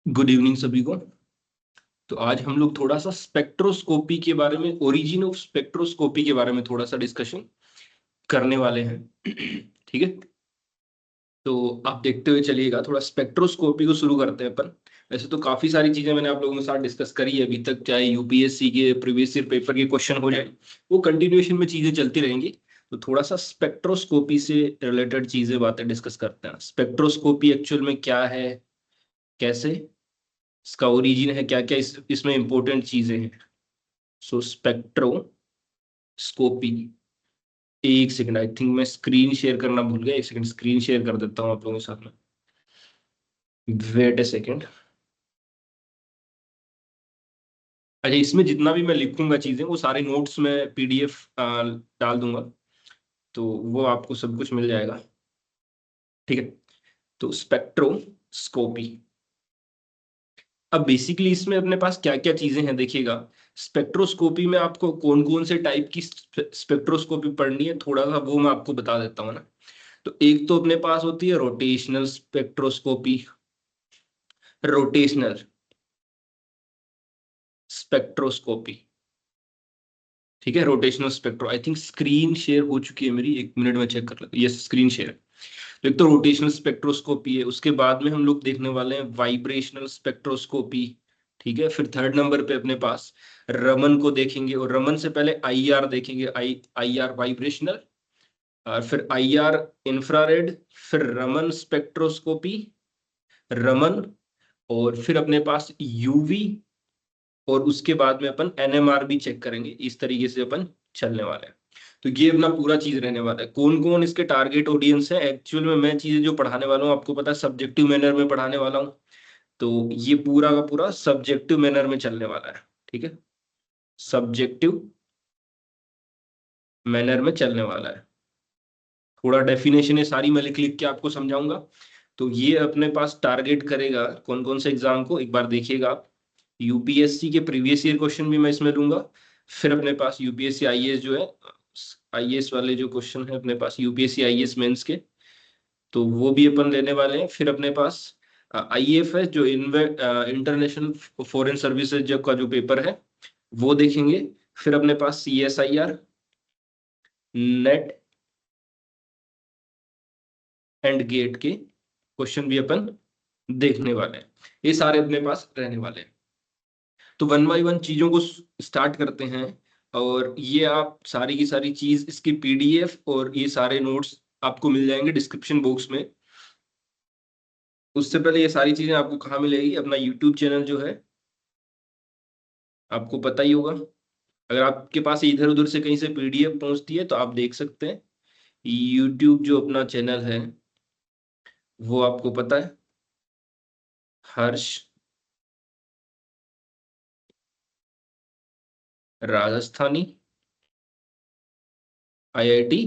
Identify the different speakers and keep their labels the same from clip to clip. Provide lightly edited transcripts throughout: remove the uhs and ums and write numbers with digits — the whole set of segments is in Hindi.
Speaker 1: गुड इवनिंग सभी को। तो आज हम लोग थोड़ा सा स्पेक्ट्रोस्कोपी के बारे में, ओरिजिन ऑफ स्पेक्ट्रोस्कोपी के बारे में थोड़ा सा डिस्कशन करने वाले हैं। ठीक है, तो आप देखते हुए चलिएगा। थोड़ा स्पेक्ट्रोस्कोपी को शुरू करते हैं अपन। वैसे तो काफी सारी चीजें मैंने आप लोगों के साथ डिस्कस करी है अभी तक, चाहे यूपीएससी के प्रीवियस ईयर पेपर के क्वेश्चन हो जाए, वो कंटिन्यूएशन में चीजें चलती रहेंगी। तो थोड़ा सा स्पेक्ट्रोस्कोपी से रिलेटेड चीजें, बातें डिस्कस करते हैं। स्पेक्ट्रोस्कोपी एक्चुअल में क्या है, कैसे इसका ओरिजिन है, क्या क्या इसमें इंपॉर्टेंट चीजें हैं। सो स्पेक्ट्रोस्कोपी, एक सेकंड, आई थिंक मैं स्क्रीन शेयर करना भूल गया। एक सेकंड, स्क्रीन शेयर कर देता हूँ आप लोगों के साथ में। वेट ए सेकंड। अच्छा, इसमें जितना भी मैं लिखूंगा चीजें, वो सारे नोट्स में पीडीएफ डाल दूंगा, तो वो आपको सब कुछ मिल जाएगा। ठीक है, तो स्पेक्ट्रोस्कोपी। अब बेसिकली इसमें अपने पास क्या क्या चीजें हैं देखिएगा। स्पेक्ट्रोस्कोपी में आपको कौन कौन से टाइप की स्पेक्ट्रोस्कोपी पढ़नी है, थोड़ा सा वो मैं आपको बता देता हूँ ना। तो एक तो अपने पास होती है रोटेशनल स्पेक्ट्रोस्कोपी। रोटेशनल स्पेक्ट्रोस्कोपी, ठीक है। Rotational spectro, I think screen share हो चुकी है मेरी, एक मिनट में चेक कर लेता हूँ। यस, स्क्रीन शेयर है। तो एक तो रोटेशनल स्पेक्ट्रोस्कोपी है, उसके बाद में हम लोग देखने वाले हैं वाइब्रेशनल स्पेक्ट्रोस्कोपी। ठीक है, फिर थर्ड नंबर पे अपने पास रमन को देखेंगे, और रमन से पहले आईआर देखेंगे। आईआर वाइब्रेशनल, और फिर आईआर इंफ्रारेड, फिर रमन स्पेक्ट्रोस्कोपी, रमन, और फिर अपने पास यूवी, और उसके बाद में अपन एनएमआर भी चेक करेंगे। इस तरीके से अपन चलने वाले हैं। तो ये अपना पूरा चीज रहने वाला है। कौन कौन इसके टारगेट ऑडियंस है, एक्चुअल में मैं चीजें जो पढ़ाने वाला हूँ आपको पता है, सब्जेक्टिव मैनर में पढ़ाने वाला हूँ। तो ये पूरा का पूरा सब्जेक्टिव मैनर में चलने वाला है। ठीक है, सब्जेक्टिव मैनर में चलने वाला है। थोड़ा डेफिनेशन है सारी, मैं लिख लिख के आपको समझाऊंगा। तो ये अपने पास टारगेट करेगा कौन कौन से एग्जाम को, एक बार देखिएगा आप। यूपीएससी के प्रीवियस ईयर क्वेश्चन भी मैं इसमें लूंगा। फिर अपने पास यूपीएससी आईएएस जो है, आईएएस वाले जो क्वेश्चन है अपने पास यूपीएससी आईएएस मेंस के, तो वो भी अपन लेने वाले हैं। फिर अपने पास आईएएफ है, जो इंटरनेशनल फॉरेन सर्विसेज का जो पेपर है, वो देखेंगे। फिर अपने पास सीएसआईआर, नेट एंड गेट के क्वेश्चन भी अपन देखने वाले हैं। ये सारे अपने पास रहने वाले हैं। तो वन बाय वन चीजों को स्टार्ट करते हैं। और ये आप सारी की सारी चीज, इसकी पीडीएफ और ये सारे नोट्स आपको मिल जाएंगे डिस्क्रिप्शन बॉक्स में। उससे पहले ये सारी चीजें आपको कहाँ मिलेगी, अपना यूट्यूब चैनल जो है, आपको पता ही होगा। अगर आपके पास इधर उधर से कहीं से पीडीएफ पहुंचती है तो आप देख सकते हैं। यूट्यूब जो अपना चैनल है, वो आपको पता है, हर्ष राजस्थानी आईआईटी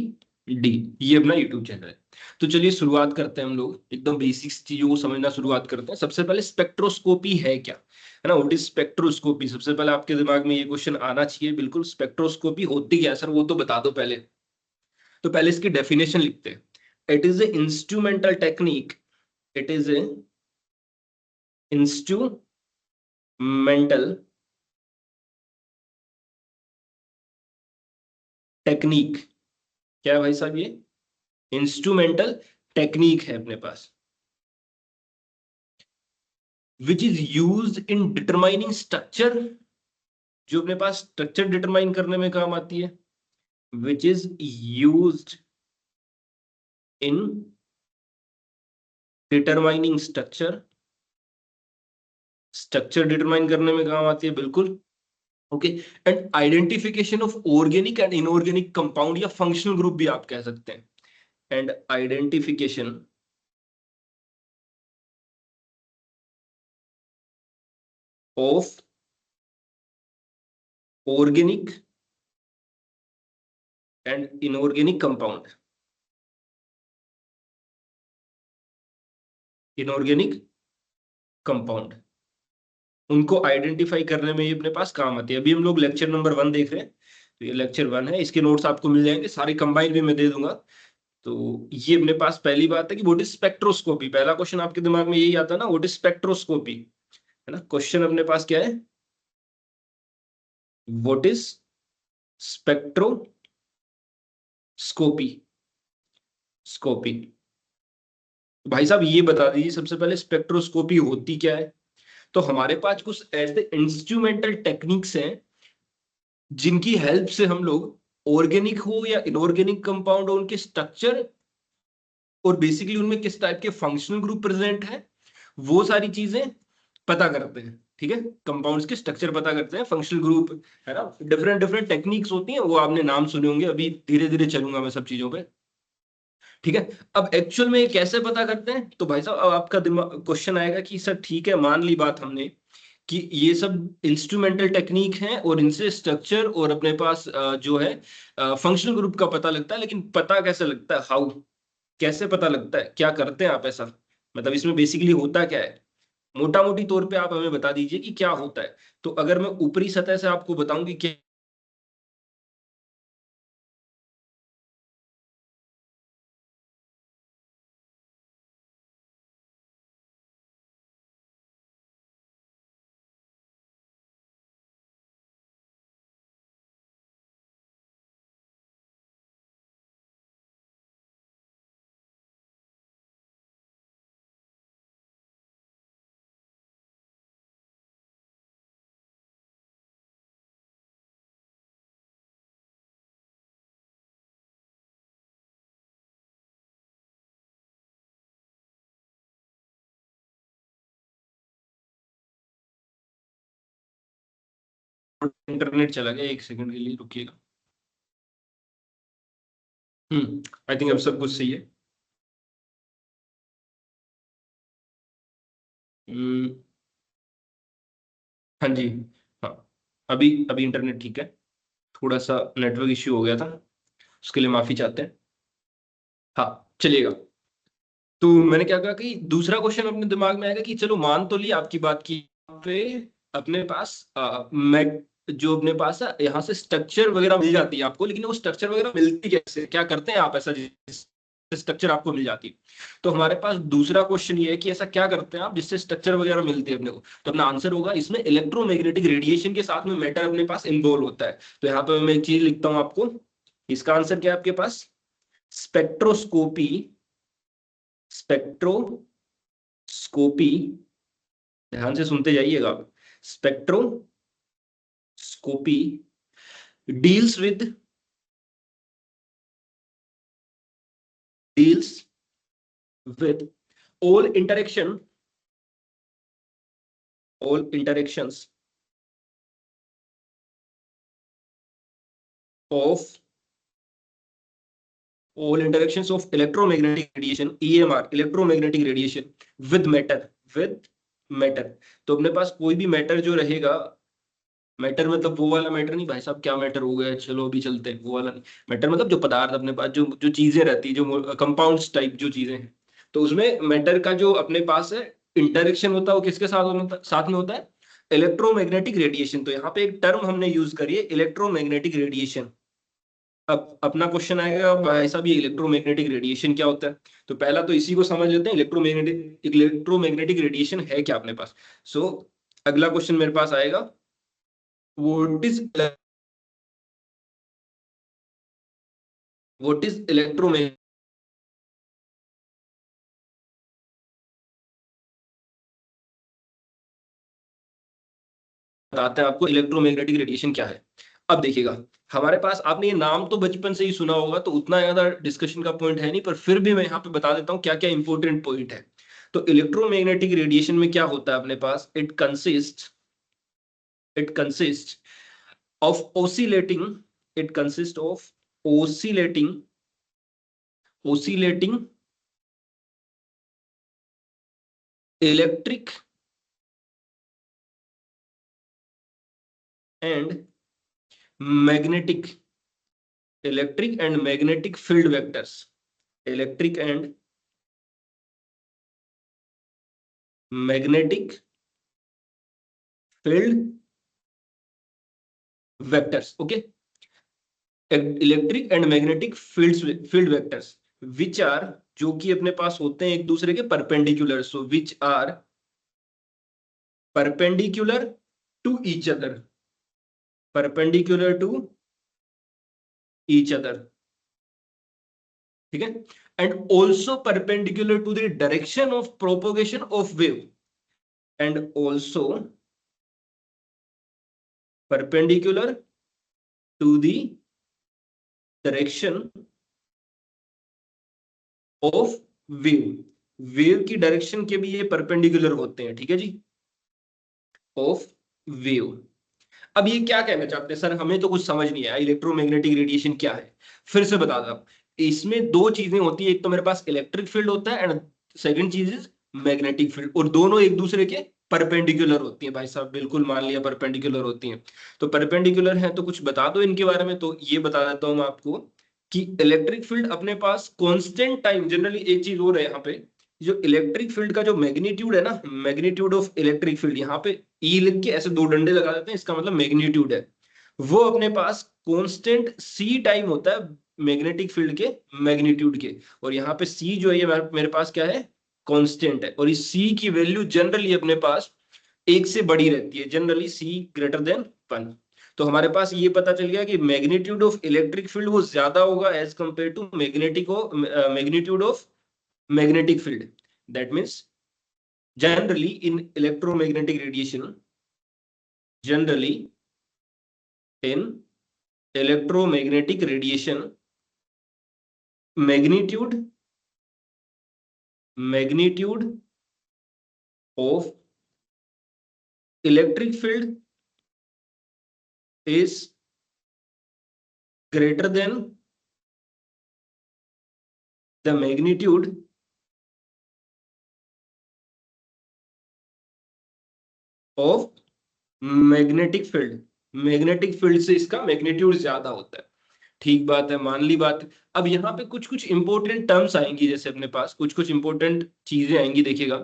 Speaker 1: डी, ये अपना यूट्यूब चैनल है। तो चलिए शुरुआत करते हैं, हम लोग एकदम बेसिक्स चीजों को समझना शुरुआत करते हैं। सबसे पहले स्पेक्ट्रोस्कोपी है क्या, है ना। व्हाट इज स्पेक्ट्रोस्कोपी, सबसे पहले आपके दिमाग में ये क्वेश्चन आना चाहिए बिल्कुल। स्पेक्ट्रोस्कोपी होती क्या है सर, वो तो बता दो पहले। तो पहले इसकी डेफिनेशन लिखते हैं। It is a instrumental technique, it is a instrumental technique. क्या है भाई साहब, ये इंस्ट्रूमेंटल टेक्निक है अपने पास, which is use in determining structure, जो अपने पास स्ट्रक्चर डिटरमाइन करने में काम आती है। विच is use in determining structure, structure determine करने में काम आती है बिल्कुल। Okay, and identification of organic and inorganic compound, या फंक्शनल ग्रुप भी आप कह सकते हैं। And identification of organic and inorganic compound, inorganic compound, उनको आइडेंटिफाई करने में ये अपने पास काम आती है। अभी हम लोग लेक्चर नंबर 1 देख रहे हैं, तो ये लेक्चर 1 है। इसके नोट्स आपको मिल जाएंगे, सारे कंबाइन भी मैं दे दूंगा। तो ये अपने पास पहली बात है कि व्हाट इज स्पेक्ट्रोस्कोपी। पहला क्वेश्चन आपके दिमाग में यही आता है ना, व्हाट इज स्पेक्ट्रोस्कोपी। है ना। क्वेश्चन अपने पास क्या है, व्हाट इज स्पेक्ट्रोस्कोपी, स्कोपी। भाई साहब ये बता दीजिए सबसे पहले स्पेक्ट्रोस्कोपी होती क्या है। तो हमारे पास कुछ ऐसे इंस्ट्रूमेंटल टेक्निक्स हैं जिनकी हेल्प से हम लोग ऑर्गेनिक हो या इनऑर्गेनिक कंपाउंड हो, उनके स्ट्रक्चर और बेसिकली उनमें किस टाइप के फंक्शनल ग्रुप प्रेजेंट है, वो सारी चीजें पता करते हैं। ठीक है, कंपाउंड्स के स्ट्रक्चर पता करते हैं, फंक्शनल ग्रुप, है ना। डिफरेंट डिफरेंट टेक्निक्स होती हैं, वो आपने नाम सुने होंगे, अभी धीरे धीरे चलूंगा मैं सब चीजों पे। ठीक है, अब एक्चुअल में ये कैसे पता करते हैं, तो भाई साहब अब आपका दिमाग क्वेश्चन आएगा कि सर ठीक है, मान ली बात हमने कि ये सब इंस्ट्रूमेंटल टेक्निक है और इनसे स्ट्रक्चर और अपने पास जो है फंक्शनल ग्रुप का पता लगता है, लेकिन पता कैसे लगता है, हाउ, कैसे पता लगता है, क्या करते हैं आप ऐसा, मतलब इसमें बेसिकली होता क्या है, मोटा मोटी तौर पे आप हमें बता दीजिए कि क्या होता है। तो अगर मैं ऊपरी सतह से आपको बताऊं कि क्या, इंटरनेट चला गया, एक सेकंड के लिए रुकिएगा। आई थिंक अब सब कुछ सही है। हम्म, हाँ जी, हाँ, अभी अभी इंटरनेट ठीक है, थोड़ा सा नेटवर्क इश्यू हो गया था, उसके लिए माफी चाहते हैं। हाँ चलिएगा। तो मैंने क्या कहा कि दूसरा क्वेश्चन अपने दिमाग में आएगा कि चलो मान तो लिया आपकी बात की, पे अपने पास मैग जो अपने पास है यहाँ से स्ट्रक्चर वगैरह मिल जाती है आपको, लेकिन वो स्ट्रक्चर वगैरह मिलती कैसे, क्या करते हैं आप ऐसा जिससे स्ट्रक्चर आपको मिल जाती है। तो हमारे पास दूसरा क्वेश्चन ये है कि ऐसा क्या करते हैं आप जिससे स्ट्रक्चर वगैरह मिलती है अपने को। तो अपना आंसर होगा इसमें इलेक्ट्रोमैग्नेटिक रेडिएशन के साथ में मैटर अपने पास इन्वॉल्व होता है। तो यहाँ पे मैं एक चीज लिखता हूँ आपको, इसका आंसर क्या है आपके पास, स्पेक्ट्रोस्कोपी, स्पेक्ट्रोस्कोपी, ध्यान से सुनते जाइएगा आप, spectroscopy deals with deals with all interaction, all interactions of all interactions of electromagnetic radiation, EMR, electromagnetic radiation with matter, with matter। तो अपने पास कोई भी मैटर जो रहेगा, मैटर मतलब वो वाला मैटर नहीं भाई साहब, क्या मैटर हो गया, चलो अभी चलते हैं, वो वाला नहीं। मैटर मतलब जो पदार्थ अपने पास, जो जो चीजें रहती है, जो कंपाउंड्स टाइप जो चीजें हैं, तो उसमें मैटर का जो अपने पास है इंटरेक्शन होता है, वो किसके साथ में होता है, इलेक्ट्रोमैग्नेटिक रेडिएशन। तो यहाँ पे एक टर्म हमने यूज करी है, इलेक्ट्रोमैग्नेटिक रेडिएशन। अब अपना क्वेश्चन आएगा भाई साहब ये इलेक्ट्रोमैग्नेटिक रेडिएशन क्या होता है। तो पहला तो इसी को समझ लेते हैं, इलेक्ट्रोमैग्नेटिक रेडिएशन है क्या अपने पास। सो अगला क्वेश्चन मेरे पास आएगा, what is what is electromagnetic, बताते हैं आपको इलेक्ट्रोमैग्नेटिक रेडिएशन क्या है। अब देखिएगा, हमारे पास आपने ये नाम तो बचपन से ही सुना होगा, तो उतना ज्यादा डिस्कशन का पॉइंट है नहीं, पर फिर भी मैं यहाँ पे बता देता हूँ क्या क्या इंपॉर्टेंट पॉइंट है। तो इलेक्ट्रोमैग्नेटिक रेडिएशन में क्या होता है अपने पास, it consist of oscillating, it consists of oscillating electric and magnetic, electric and magnetic field vectors, electric and magnetic field vectors, okay, electric and magnetic field vectors which are, जो कि अपने पास होते हैं एक दूसरे के perpendicular, so which are perpendicular to each other, perpendicular to each other, ठीक है, and also perpendicular to the direction of propagation of wave, and also perpendicular to the direction of wave, wave की डायरेक्शन के भी ये परपेंडिकुलर होते हैं, ठीक है जी, ऑफ वेव। अब ये क्या कहना चाहते हैं सर, हमें तो कुछ समझ नहीं आया, इलेक्ट्रोमैग्नेटिक रेडिएशन क्या है, फिर से बता दो। इसमें दो चीजें होती है, एक तो मेरे पास इलेक्ट्रिक फील्ड होता है एंड सेकंड चीज इज मैग्नेटिक फील्ड, और दोनों एक दूसरे के परपेंडिकुलर होती है भाई साहब, बिल्कुल मान लिया परपेंडिकुलर होती हैं। तो परपेंडिकुलर है तो कुछ बता दो इनके बारे में। तो ये बता देता हूं मैं आपको कि इलेक्ट्रिक फील्ड अपने पास कांस्टेंट टाइम, जनरली एक चीज और है यहाँ पे, जो इलेक्ट्रिक फील्ड का जो मैग्नीट्यूड है ना, मैग्नीट्यूड ऑफ इलेक्ट्रिक फील्ड, यहाँ पे ई लिख के ऐसे दो डंडे लगा देते हैं, इसका मतलब मैग्नीट्यूड है, वो अपने पास कांस्टेंट सी टाइम होता है मैग्नेटिक फील्ड के मैग्नीट्यूड के। और यहाँ पे सी जो है ये मेरे पास क्या है, कांस्टेंट है, और इस सी की वैल्यू जनरली अपने पास एक से बड़ी रहती है, जनरली सी ग्रेटर देन 1। तो हमारे पास ये पता चल गया कि मैग्नीट्यूड ऑफ इलेक्ट्रिक फील्ड वो ज्यादा होगा as compare to magnitude of magnetic field. That means generally in electromagnetic radiation, generally in electromagnetic radiation, magnitude of electric field is greater than the magnitude of magnetic field, magnetic field से इसका मैग्नीट्यूड ज्यादा होता है, ठीक बात है, मान ली बात। अब यहाँ पे कुछ कुछ इंपॉर्टेंट टर्म्स आएंगी, जैसे अपने पास कुछ कुछ इंपॉर्टेंट चीजें आएंगी, देखिएगा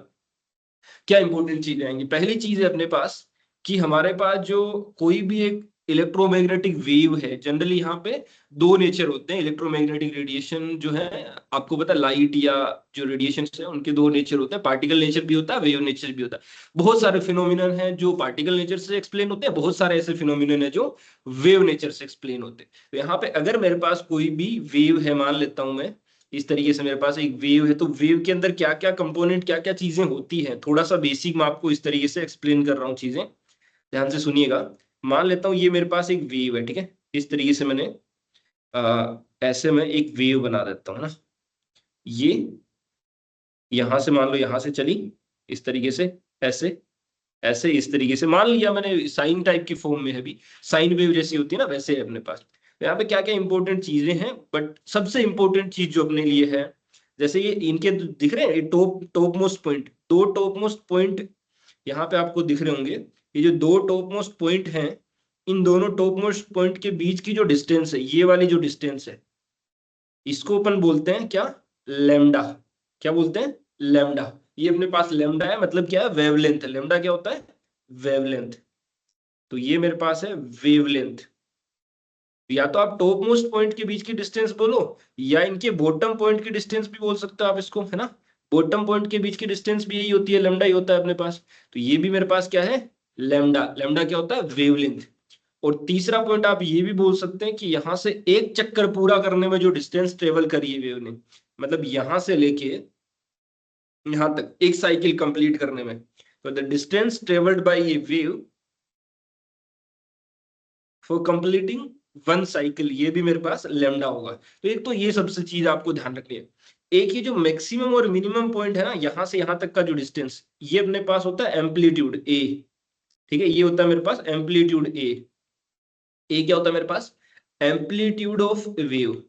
Speaker 1: क्या इंपॉर्टेंट चीजें आएंगी। पहली चीज है अपने पास कि हमारे पास जो कोई भी एक इलेक्ट्रोमैग्नेटिक वेव है, जनरली यहाँ पे दो नेचर होते हैं इलेक्ट्रोमैग्नेटिक रेडिएशन जो है, आपको पता लाइट या जो रेडिएशन है उनके दो नेचर होते हैं, पार्टिकल नेचर भी होता है, वेव नेचर भी होता है। बहुत सारे फिनोमिनन हैं जो पार्टिकल नेचर से एक्सप्लेन होते हैं, बहुत सारे ऐसे फिनोमिनन है जो वेव नेचर से एक्सप्लेन होते हैं। तो यहाँ पे अगर मेरे पास कोई भी वेव है, मान लेता हूं मैं इस तरीके से, मेरे पास एक वेव है, तो वेव के अंदर क्या क्या कंपोनेंट, क्या क्या चीजें होती हैं, थोड़ा सा बेसिक मैं आपको इस तरीके से एक्सप्लेन कर रहा हूँ चीजें, ध्यान से सुनिएगा। मान लेता हूँ ये मेरे पास एक वेव है, ठीक है, इस तरीके से मैंने ऐसे में एक वेव बना देता हूँ ना, ये यहां से मान लो यहां से चली इस तरीके से, ऐसे ऐसे इस तरीके से मान लिया मैंने, साइन टाइप की फॉर्म में है भी, साइन वेव जैसी होती है ना वैसे है अपने पास। तो यहाँ पे क्या क्या इंपॉर्टेंट चीजें हैं, बट सबसे इंपॉर्टेंट चीज जो अपने लिए है, जैसे ये इनके दिख रहे हैं टॉप मोस्ट पॉइंट, दो टॉप मोस्ट पॉइंट यहाँ पे आपको दिख रहे होंगे, ये जो दो टॉप मोस्ट पॉइंट हैं, इन दोनों टॉप मोस्ट पॉइंट के बीच की जो डिस्टेंस है, ये वाली जो डिस्टेंस है, इसको अपन बोलते हैं क्या, लेमडा। क्या बोलते हैं, लेमडा। ये अपने पास लेमडा है, मतलब क्या है, वेवलेंथ। लेमडा क्या होता है, वेवलेंथ। तो ये मेरे पास है वेवलेंथ। या तो आप टॉप मोस्ट पॉइंट के बीच की डिस्टेंस बोलो, या इनके बॉटम पॉइंट की डिस्टेंस भी बोल सकते हो आप इसको, है ना, बॉटम पॉइंट के बीच की डिस्टेंस भी यही होती है, लेमडा ही होता है अपने पास। तो ये भी मेरे पास क्या है, लेमडा। लेमडा क्या होता है, वेवलेंथ। और तीसरा पॉइंट आप ये भी बोल सकते हैं कि यहां से एक चक्कर पूरा करने में जो डिस्टेंस ट्रेवल करी है वेव ने, मतलब यहां से लेके यहां तक एक साइकिल कंप्लीट करने में, तो the distance travelled by A wave for completing one cycle, ये भी मेरे पास लेमडा होगा। तो एक तो ये सबसे चीज आपको ध्यान रखनी है। एक ये जो मैक्सिमम और मिनिमम पॉइंट है ना, यहां से यहां तक का जो डिस्टेंस, ये अपने पास होता है एम्पलीट्यूड ए, ठीक है, ये होता है मेरे पास एम्पलीट्यूड ए। ए क्या होता है मेरे पास, एम्पलीट्यूड ऑफ वेव,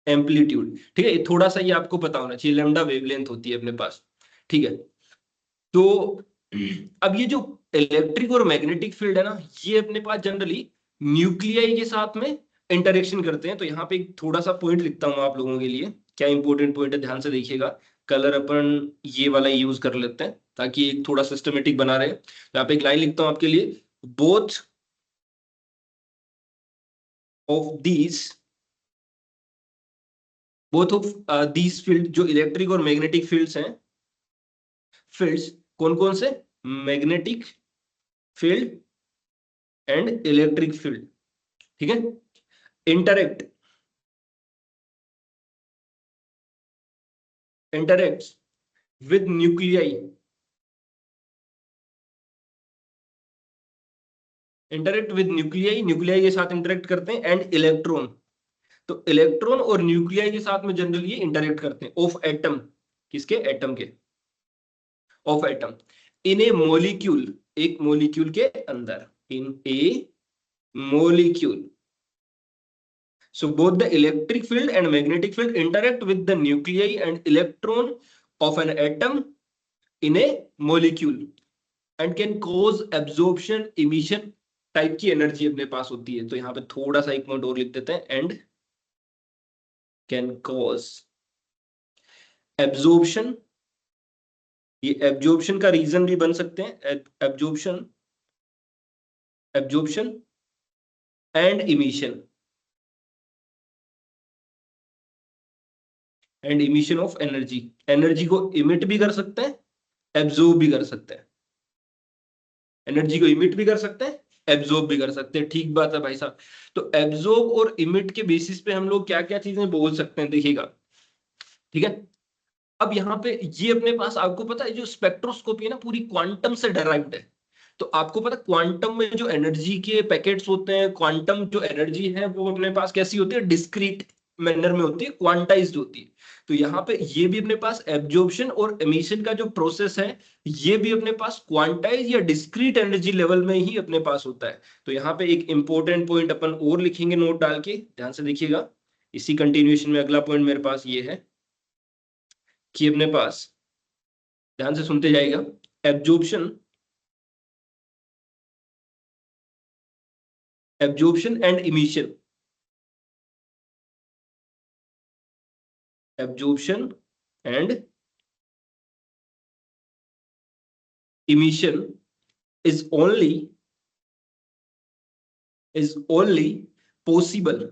Speaker 1: एम्पलीट्यूड, ठीक है, ये थोड़ा सा ये आपको पता होना चाहिए, लैम्डा वेवलेंथ होती है अपने पास, ठीक है। तो अब ये जो इलेक्ट्रिक और मैग्नेटिक फील्ड है ना, ये अपने पास जनरली न्यूक्लियाई के साथ में इंटरेक्शन करते हैं। तो यहाँ पे एक थोड़ा सा पॉइंट लिखता हूँ आप लोगों के लिए, क्या इंपॉर्टेंट पॉइंट है, ध्यान से देखिएगा। कलर अपन ये वाला यूज कर लेते हैं ताकि एक थोड़ा सिस्टमेटिक बना रहे। तो यहाँ पे एक लाइन लिखता हूँ आपके लिए, both of these both of these field, जो इलेक्ट्रिक और मैग्नेटिक फील्ड्स हैं, फील्ड्स कौन कौन से, magnetic field and electric field, ठीक है, interacts with nuclei, interact with nuclei, nuclei के साथ इंटरेक्ट करते हैं, एंड इलेक्ट्रॉन, तो इलेक्ट्रॉन और न्यूक्लियाई के साथ में जनरली ये इंटरेक्ट करते हैं, ऑफ एटम, किसके, एटम के, of atom, in A molecule, एक मोलिक्यूल के अंदर, इन ए molecule. So both the electric field and magnetic field interact with the nuclei and electron of an atom in a molecule and can cause absorption, emission type की एनर्जी अपने पास होती है। तो यहाँ पे थोड़ा सा एक पॉइंट और लिख देते हैं, एंड कैन कॉज एब्जॉर्प्शन, ये एब्जॉर्प्शन का रीजन भी बन सकते हैं, absorption, absorption and emission, and emission of energy, energy को इमिट भी कर सकते हैं, एब्जॉर्ब भी कर सकते हैं, एनर्जी को इमिट भी कर सकते हैं, एब्जॉर्ब भी कर सकते हैं, ठीक बात है भाई साहब। तो एब्जॉर्ब और इमिट के बेसिस पे हम लोग क्या क्या चीजें बोल सकते हैं, देखिएगा, ठीक है। अब यहाँ पे ये अपने पास, आपको पता है जो स्पेक्ट्रोस्कोपी है ना, पूरी क्वांटम से डराइव्ड है। तो आपको पता क्वांटम में जो एनर्जी के पैकेट्स होते हैं, क्वांटम जो एनर्जी है वो अपने पास कैसी होती है, डिस्क्रीट मैनर में होती है, क्वांटाइज्ड होती है। तो यहाँ पे ये भी अपने पास एब्जॉर्प्शन और एमिशन का जो प्रोसेस है, ये भी अपने पास क्वांटाइज या डिस्क्रीट एनर्जी लेवल में ही अपने पास होता है। तो यहाँ पे एक इंपॉर्टेंट पॉइंट अपन और लिखेंगे नोट डाल के, ध्यान से देखिएगा, इसी कंटिन्यूएशन में अगला पॉइंट मेरे पास ये है कि अपने पास, ध्यान से सुनते जाइएगा, absorption, absorption and emission, absorption and emission is only possible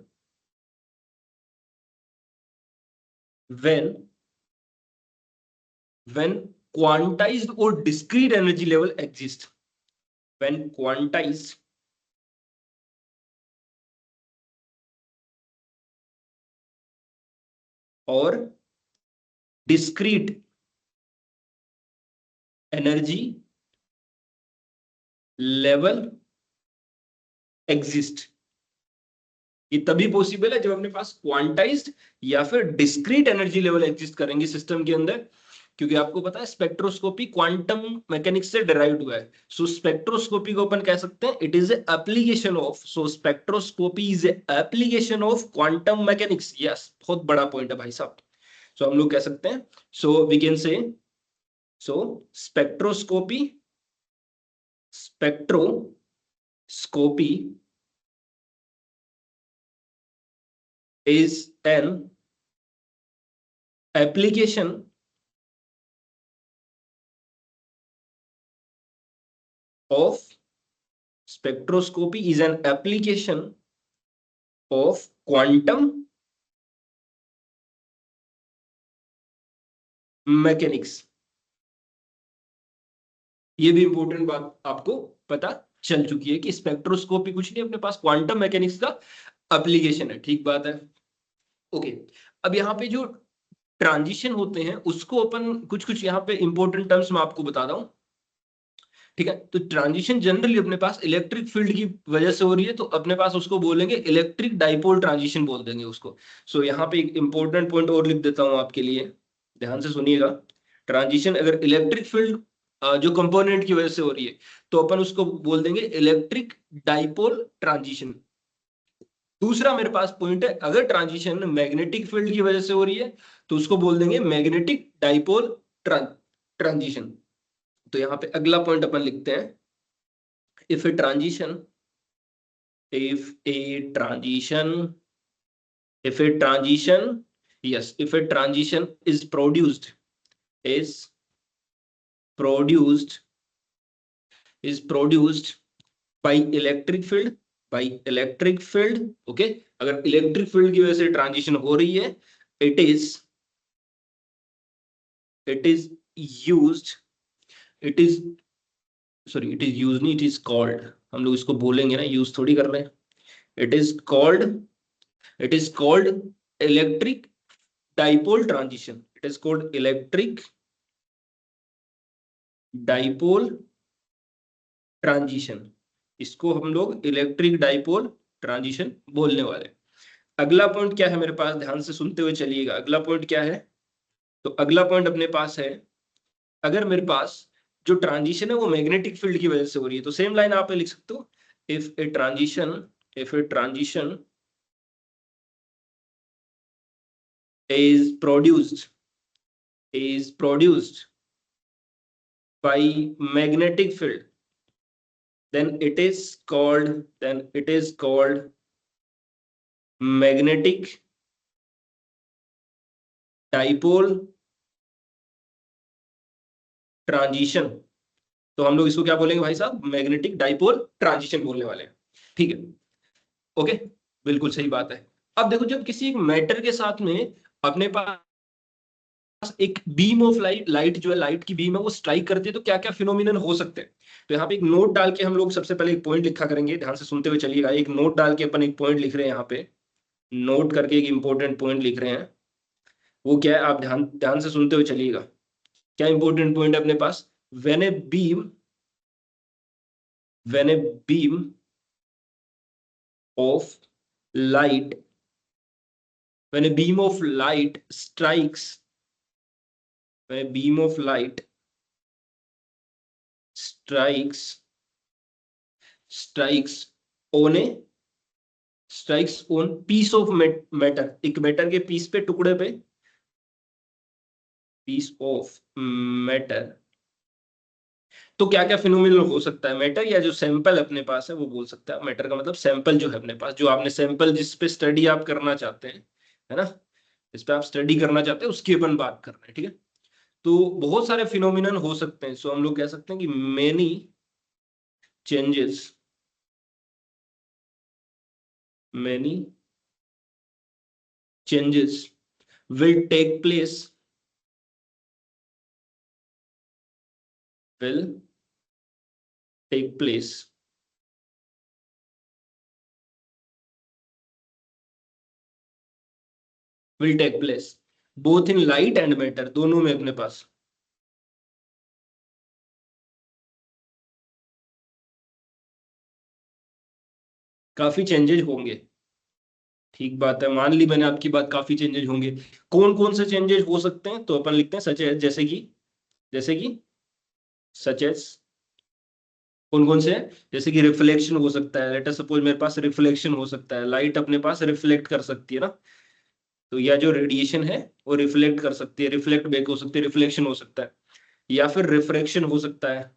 Speaker 1: when quantized or discrete energy level exist, when quantized और discrete energy level exist। ये तभी पॉसिबल है जब अपने पास क्वांटाइज्ड या फिर डिस्क्रीट एनर्जी लेवल एग्जिस्ट करेंगे सिस्टम के अंदर, क्योंकि आपको पता है स्पेक्ट्रोस्कोपी क्वांटम मैकेनिक्स से डिराइव्ड हुआ है। सो स्पेक्ट्रोस्कोपी को अपन कह सकते हैं it is application of, so spectroscopy is application of quantum mechanics. Yes, बहुत बड़ा पॉइंट है भाई साहब। सो हम लोग कह सकते हैं, सो we can say, so spectroscopy, spectroscopy is an application of, spectroscopy is an application of quantum mechanics। ये भी इंपॉर्टेंट बात आपको पता चल चुकी है कि स्पेक्ट्रोस्कोपी कुछ नहीं, अपने पास क्वांटम मैकेनिक्स का एप्लीकेशन है, ठीक बात है। ओके, अब यहाँ पे जो ट्रांजिशन होते हैं उसको अपन कुछ कुछ यहाँ पे इंपॉर्टेंट टर्म्स में आपको बताता हूँ, ठीक है। तो ट्रांजिशन जनरली अपने पास इलेक्ट्रिक फील्ड की वजह से हो रही है, तो अपने पास उसको बोलेंगे इलेक्ट्रिक डाइपोल ट्रांजिशन बोल देंगे उसको। सो यहाँ पे एक इंपॉर्टेंट पॉइंट और लिख देता हूँ आपके लिए, ध्यान से सुनिएगा। ट्रांजिशन अगर इलेक्ट्रिक फील्ड जो कंपोनेंट की वजह से हो रही है, तो अपन उसको बोल देंगे इलेक्ट्रिक डाइपोल ट्रांजिशन। दूसरा मेरे पास पॉइंट है, अगर ट्रांजिशन मैग्नेटिक फील्ड की वजह से हो रही है, तो उसको बोल देंगे मैग्नेटिक डाइपोल ट्रांजिशन। तो यहाँ पे अगला पॉइंट अपन लिखते हैं, if a transition if a transition if a transition yes if a transition is produced by electric field okay, अगर इलेक्ट्रिक फील्ड की वजह से ट्रांजिशन हो रही है, it is used sorry, it is use नहीं, इट इज कॉल्ड, हम लोग इसको बोलेंगे ना, यूज थोड़ी कर रहे हैं। It is called, it is called electric dipole transition, it is called electric dipole transition, इसको हम लोग इलेक्ट्रिक डाइपोल ट्रांजिशन बोलने वाले। अगला पॉइंट क्या है मेरे पास, ध्यान से सुनते हुए चलिएगा, अगला पॉइंट क्या है। तो अगला पॉइंट अपने पास है, अगर मेरे पास जो ट्रांजिशन है वो मैग्नेटिक फील्ड की वजह से हो रही है, तो सेम लाइन आप लिख सकते हो, if a transition, if a transition is produced by magnetic field, then it is called, magnetic dipole transition. तो हम लोग इसको क्या बोलेंगे भाई साहब, मैग्नेटिक डाइपोल ट्रांजिशन बोलने वाले हैं, ठीक है। ओके, बिल्कुल सही बात है। अब देखो, जब किसी एक मैटर के साथ में अपने पास एक बीम ऑफ लाइट जो है, लाइट की बीम है, वो स्ट्राइक करती है, तो क्या क्या फिनोमिनन हो सकते हैं। तो यहाँ पे एक नोट डाल के हम लोग सबसे पहले एक पॉइंट लिखा करेंगे, ध्यान से सुनते हुए चलिएगा। एक नोट डाल के अपन एक पॉइंट लिख रहे हैं, यहाँ पे नोट करके एक इंपॉर्टेंट पॉइंट लिख रहे हैं। वो क्या है, आप ध्यान ध्यान से सुनते हुए चलिएगा। क्या इंपॉर्टेंट पॉइंट है अपने पास, when a beam, when a beam of light, when a beam of light strikes, when a beam of light strikes on a, strikes on piece of matter, एक मैटर के पीस पे, टुकड़े पे, पीस ऑफ मैटर, तो क्या क्या फिनोमिनल हो सकता है। मैटर या जो सैंपल अपने पास है वो बोल सकता है, मैटर का मतलब सैंपल जो है अपने पास, जो आपने सैंपल जिस पे स्टडी आप करना चाहते हैं, है ना, इस पे आप स्टडी करना चाहते हैं, उसकी अपन बात कर रहे हैं, ठीक है। तो बहुत सारे फिनोमिनन हो सकते हैं, सो हम लोग कह सकते हैं कि many changes, many changes will take place, will take place will take place both in light and matter, दोनों में अपने पास। काफी चेंजेस होंगे, ठीक बात है, मान ली मैंने आपकी बात, काफी चेंजेस होंगे। कौन कौन से चेंजेस हो सकते हैं, तो अपन लिखते हैं सच है, जैसे कि सच एज, कौन कौन से हैं, जैसे कि रिफ्लेक्शन हो सकता है, लेट अस सपोज मेरे पास रिफ्लेक्शन हो सकता है, लाइट अपने पास रिफ्लेक्ट कर सकती है ना, तो या जो रेडिएशन है वो रिफ्लेक्ट कर सकती है, रिफ्लेक्ट बैक हो सकती है, रिफ्लेक्शन हो सकता है, या फिर रिफ्रैक्शन हो सकता है,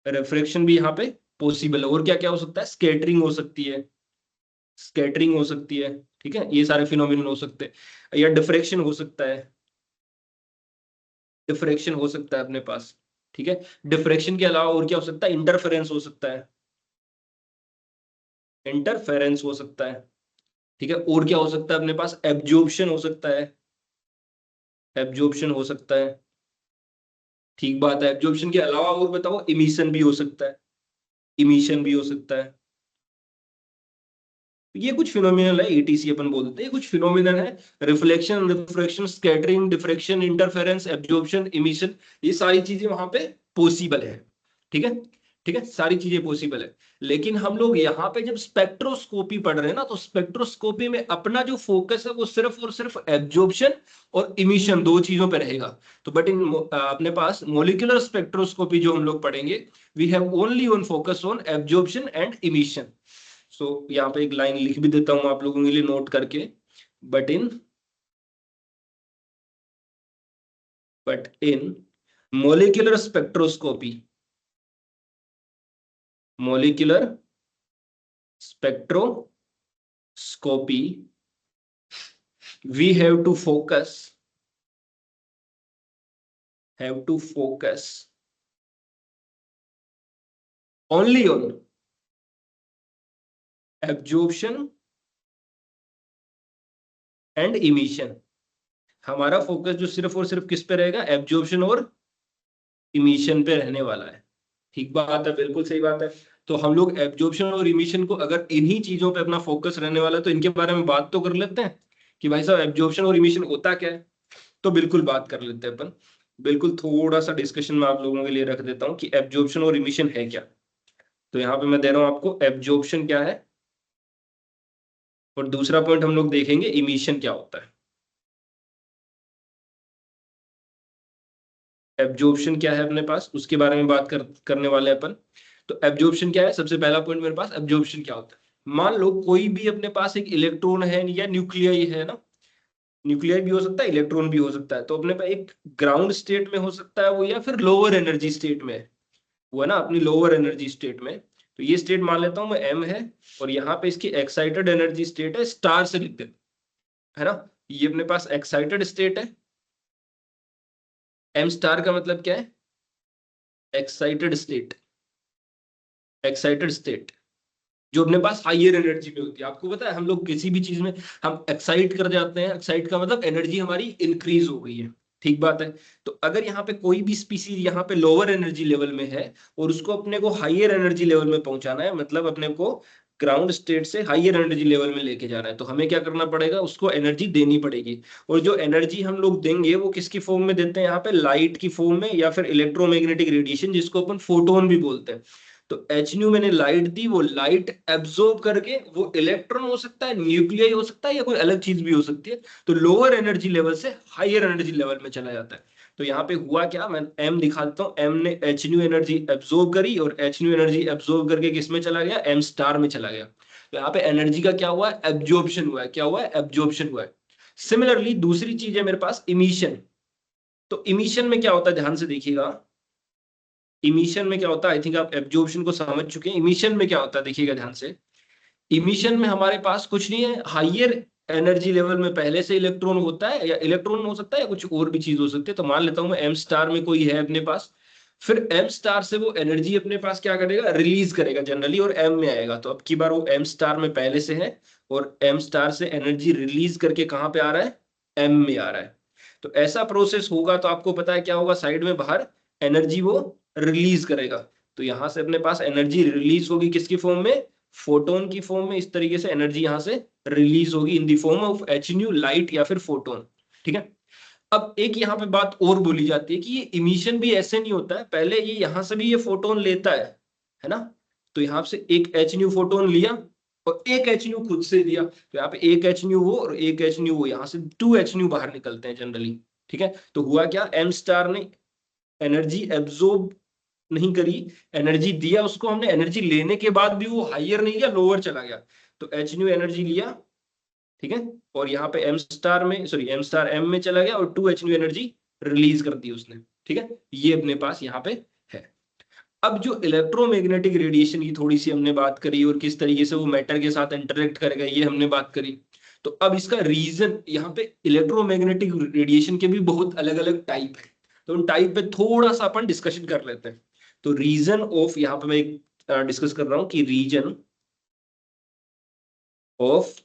Speaker 1: रिफ्रैक्शन भी यहाँ पे पॉसिबल है। और क्या क्या हो सकता है, स्कैटरिंग हो सकती है, स्कैटरिंग हो सकती है, ठीक है, ये सारे फिनोमिनन हो सकते हैं। या डिफ्रैक्शन हो सकता है, डिफ्रैक्शन हो सकता है अपने पास, ठीक है। डिफ्रैक्शन के अलावा और क्या हो सकता है, इंटरफेरेंस हो सकता है, इंटरफेरेंस हो सकता है, ठीक है। और क्या हो सकता है अपने पास, एब्जॉर्प्शन हो सकता है, एब्जॉर्प्शन हो सकता है, ठीक बात है। एब्जॉर्प्शन के अलावा और बताओ, इमिशन भी हो सकता है, इमिशन भी हो सकता है। ये कुछ फिनोमिनल है, ईटीसी अपन बोलते हैं, कुछ फिनोमिनल है, reflection, refraction, scattering, diffraction, interference, absorption, emission, ये सारी चीजें वहां पे पॉसिबल है, ठीक है, ठीक है, सारी चीजें पॉसिबल है। लेकिन हम लोग यहाँ पे जब स्पेक्ट्रोस्कोपी पढ़ रहे हैं ना, तो स्पेक्ट्रोस्कोपी में अपना जो फोकस है वो सिर्फ और सिर्फ एब्जॉर्प्शन और इमिशन, दो चीजों पे रहेगा। तो बट इन अपने पास मोलिकुलर स्पेक्ट्रोस्कोपी जो हम लोग पढ़ेंगे, we have only one focus on absorption and emission. So यहाँ पे एक लाइन लिख भी देता हूं आप लोगों के लिए नोट करके, but in molecular spectroscopy, molecular spectroscopy, we have to focus only on absorption and emission। हमारा फोकस जो सिर्फ और सिर्फ किस पे रहेगा, एब्जॉर्प्शन और इमिशन पे रहने वाला है, ठीक बात है, बिल्कुल सही बात है। तो हम लोग एब्जॉर्प्शन और इमिशन को, अगर इन्हीं चीजों पे अपना फोकस रहने वाला है तो इनके बारे में बात तो कर लेते हैं कि भाई साहब एब्जॉर्प्शन और इमिशन होता क्या है। तो बिल्कुल बात कर लेते हैं अपन। बिल्कुल थोड़ा सा डिस्कशन में आप लोगों के लिए रख देता हूँ कि एब्जॉर्प्शन और इमिशन है क्या। तो यहाँ पे मैं दे रहा हूँ आपको एब्जॉर्प्शन क्या है, और दूसरा पॉइंट हम लोग देखेंगे इमिशन क्या होता है। एब्जॉर्प्शन क्या है अपने पास, उसके बारे में बात करने वाले हैं अपन। तो एब्जॉर्प्शन क्या है, सबसे पहला पॉइंट मेरे पास एब्जॉर्प्शन क्या होता है। मान लो कोई भी अपने पास एक इलेक्ट्रॉन है या न्यूक्लियाई है ना, न्यूक्लियाई भी हो सकता है, इलेक्ट्रॉन भी हो सकता है। तो अपने पास एक ग्राउंड स्टेट में हो सकता है वो, या फिर लोअर एनर्जी स्टेट में है वो, है ना, अपनी लोअर एनर्जी स्टेट में। तो ये स्टेट मान लेता हूं मैं एम है, और यहाँ पे इसकी एक्साइटेड एनर्जी स्टेट है, स्टार से लिख देते है ना। ये अपने पास एक्साइटेड स्टेट है। एम स्टार का मतलब क्या है, एक्साइटेड स्टेट। एक्साइटेड स्टेट जो अपने पास हाइयर एनर्जी में होती है। आपको पता है हम लोग किसी भी चीज में हम एक्साइट कर जाते हैं, एक्साइट का मतलब एनर्जी हमारी इंक्रीज हो गई है। ठीक बात है। तो अगर यहाँ पे कोई भी स्पीसीज यहाँ पे लोअर एनर्जी लेवल में है और उसको अपने को हाइयर एनर्जी लेवल में पहुंचाना है, मतलब अपने को ग्राउंड स्टेट से हाइयर एनर्जी लेवल में लेके जाना है, तो हमें क्या करना पड़ेगा, उसको एनर्जी देनी पड़ेगी। और जो एनर्जी हम लोग देंगे वो किसकी फॉर्म में देते हैं, यहाँ पे लाइट की फॉर्म में, या फिर इलेक्ट्रोमैग्नेटिक रेडिएशन जिसको अपन फोटोन भी बोलते हैं। तो एच न्यू मैंने लाइट दी, वो लाइट एब्जॉर्ब करके, वो इलेक्ट्रॉन हो सकता है, न्यूक्लियाई हो सकता है, या कोई अलग चीज भी हो सकती है, तो लोअर एनर्जी लेवल से हायर एनर्जी लेवल में चला जाता है। तो यहाँ पे हुआ क्या, मैं एम दिखा देता हूँ। एम ने एच न्यू एनर्जी एब्जॉर्ब करी, और एच न्यू एनर्जी एब्जॉर्ब करके किस में चला गया, एम स्टार में चला गया। तो यहाँ पे एनर्जी का क्या हुआ है, एब्जॉर्प्शन हुआ है। क्या हुआ है, एब्जॉर्प्शन हुआ है। सिमिलरली दूसरी चीज है मेरे पास इमिशन। तो इमिशन में क्या होता है, ध्यान से देखिएगा। इमिशन में क्या होता है, आई थिंक आप एब्जॉर्प्शन को समझ चुके हैं। इमिशन में क्या होता है, देखिएगा ध्यान से। इमिशन में हमारे पास कुछ नहीं है, हाइयर एनर्जी लेवल में पहले से इलेक्ट्रॉन होता है, या इलेक्ट्रॉन हो सकता है, या कुछ और भी चीज हो सकती है। तो मान लेता हूं मैं एम स्टार में कोई है अपने पास, फिर एम स्टार से वो एनर्जी अपने पास क्या करेगा, रिलीज करेगा जनरली, और एम में आएगा। तो अब की बार वो एम स्टार में पहले से है, और एम स्टार से एनर्जी रिलीज करके कहाँ पे आ रहा है, एम में आ रहा है। तो ऐसा प्रोसेस होगा तो आपको पता है क्या होगा, साइड में बाहर एनर्जी वो रिलीज करेगा। तो यहां से अपने पास एनर्जी रिलीज होगी किसकी फॉर्म में, फोटोन की फॉर्म में। इस तरीके से एनर्जी यहां से रिलीज होगी in the form of H new light या फिर फोटोन। ठीक है। अब एक यहाँ पे बात और बोली जाती है कि ये इमिशन भी ऐसे नहीं होता है, पहले ये यहां से भी ये फोटोन लेता है ना। तो यहाँ से एक एच न्यू फोटोन लिया, और एक एच न्यू खुद से दिया। तो यहाँ पे एक एच न्यू वो और एक एच न्यू वो, यहाँ से टू एच न्यू बाहर निकलते हैं जनरली। ठीक है। तो हुआ क्या, एम स्टार ने एनर्जी एब्जॉर्ब नहीं करी, एनर्जी दिया उसको हमने, एनर्जी लेने के बाद भी वो हाइयर नहीं गया, लोअर चला गया। तो एच न्यू एनर्जी लिया, ठीक है, और यहाँ पे एम स्टार में, सॉरी एम स्टार एम में चला गया, और to H nu energy release कर दी उसने। ठीक है, ये अपने पास यहाँ पे है। अब जो इलेक्ट्रोमैग्नेटिक रेडिएशन की थोड़ी सी हमने बात करी, और किस तरीके से वो मैटर के साथ इंटरेक्ट करेगा ये हमने बात करी। तो अब इसका रीजन, यहाँ पे इलेक्ट्रोमैग्नेटिक रेडिएशन के भी बहुत अलग अलग टाइप है। तो उन टाइप पे थोड़ा सा अपन डिस्कशन कर लेते हैं। तो रीजन ऑफ, यहाँ पे मैं डिस्कस कर रहा हूँ कि region of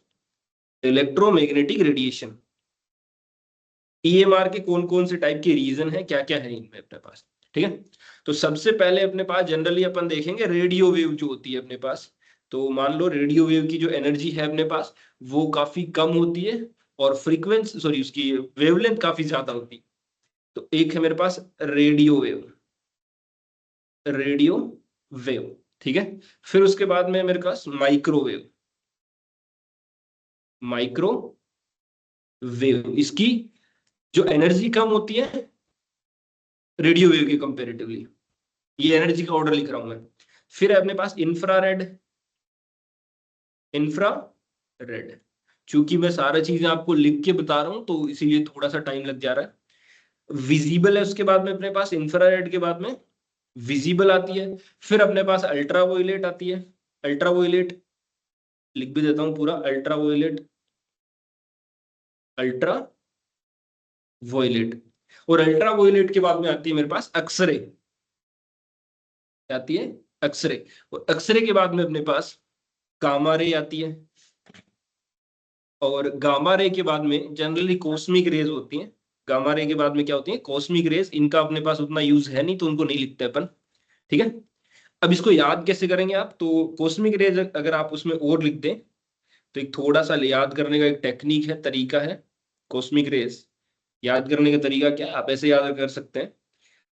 Speaker 1: electromagnetic radiation, EMR के कौन कौन से टाइप के रीजन है, क्या क्या है इनमें अपने पास। ठीक है। तो सबसे पहले अपने पास जनरली अपन देखेंगे रेडियो वेव जो होती है अपने पास। तो मान लो रेडियो वेव की जो एनर्जी है अपने पास वो काफी कम होती है, और फ्रीक्वेंसी, सॉरी, उसकी वेवलेंथ काफी ज्यादा होती है। तो एक है मेरे पास रेडियो वेव, रेडियो वेव। ठीक है। फिर उसके बाद में मेरे पास माइक्रोवेव, माइक्रोवेव। इसकी जो एनर्जी कम होती है रेडियो वेव के कंपेरेटिवली, ये एनर्जी का ऑर्डर लिख रहा हूं मैं। फिर है अपने पास इंफ्रारेड, इंफ्रारेड। चूंकि मैं सारा चीजें आपको लिख के बता रहा हूं तो इसीलिए थोड़ा सा टाइम लग जा रहा है। विजिबल है उसके बाद में अपने पास, इंफ्रारेड के बाद में विजिबल आती है। फिर अपने पास अल्ट्रावायलेट आती है, अल्ट्रावायलेट लिख भी देता हूं पूरा, अल्ट्रावायलेट, अल्ट्रा वायलेट। और अल्ट्रावायलेट के बाद में आती है मेरे पास एक्सरे, आती है एक्सरे। और एक्सरे के बाद में अपने पास गामा रे आती है, और गामा रे के बाद में जनरली कॉस्मिक रेज होती हैं। गामा रे के बाद में क्या होती है, कॉस्मिक रेज। इनका अपने पास उतना यूज है नहीं तो उनको नहीं लिखते अपन। ठीक है। अब इसको याद कैसे करेंगे आप, तो कॉस्मिक रेज अगर आप उसमें और लिख दें तो एक थोड़ा सा याद करने का एक टेक्निक है, तरीका है। कॉस्मिक रेज याद करने का तरीका क्या है, आप ऐसे याद कर सकते हैं,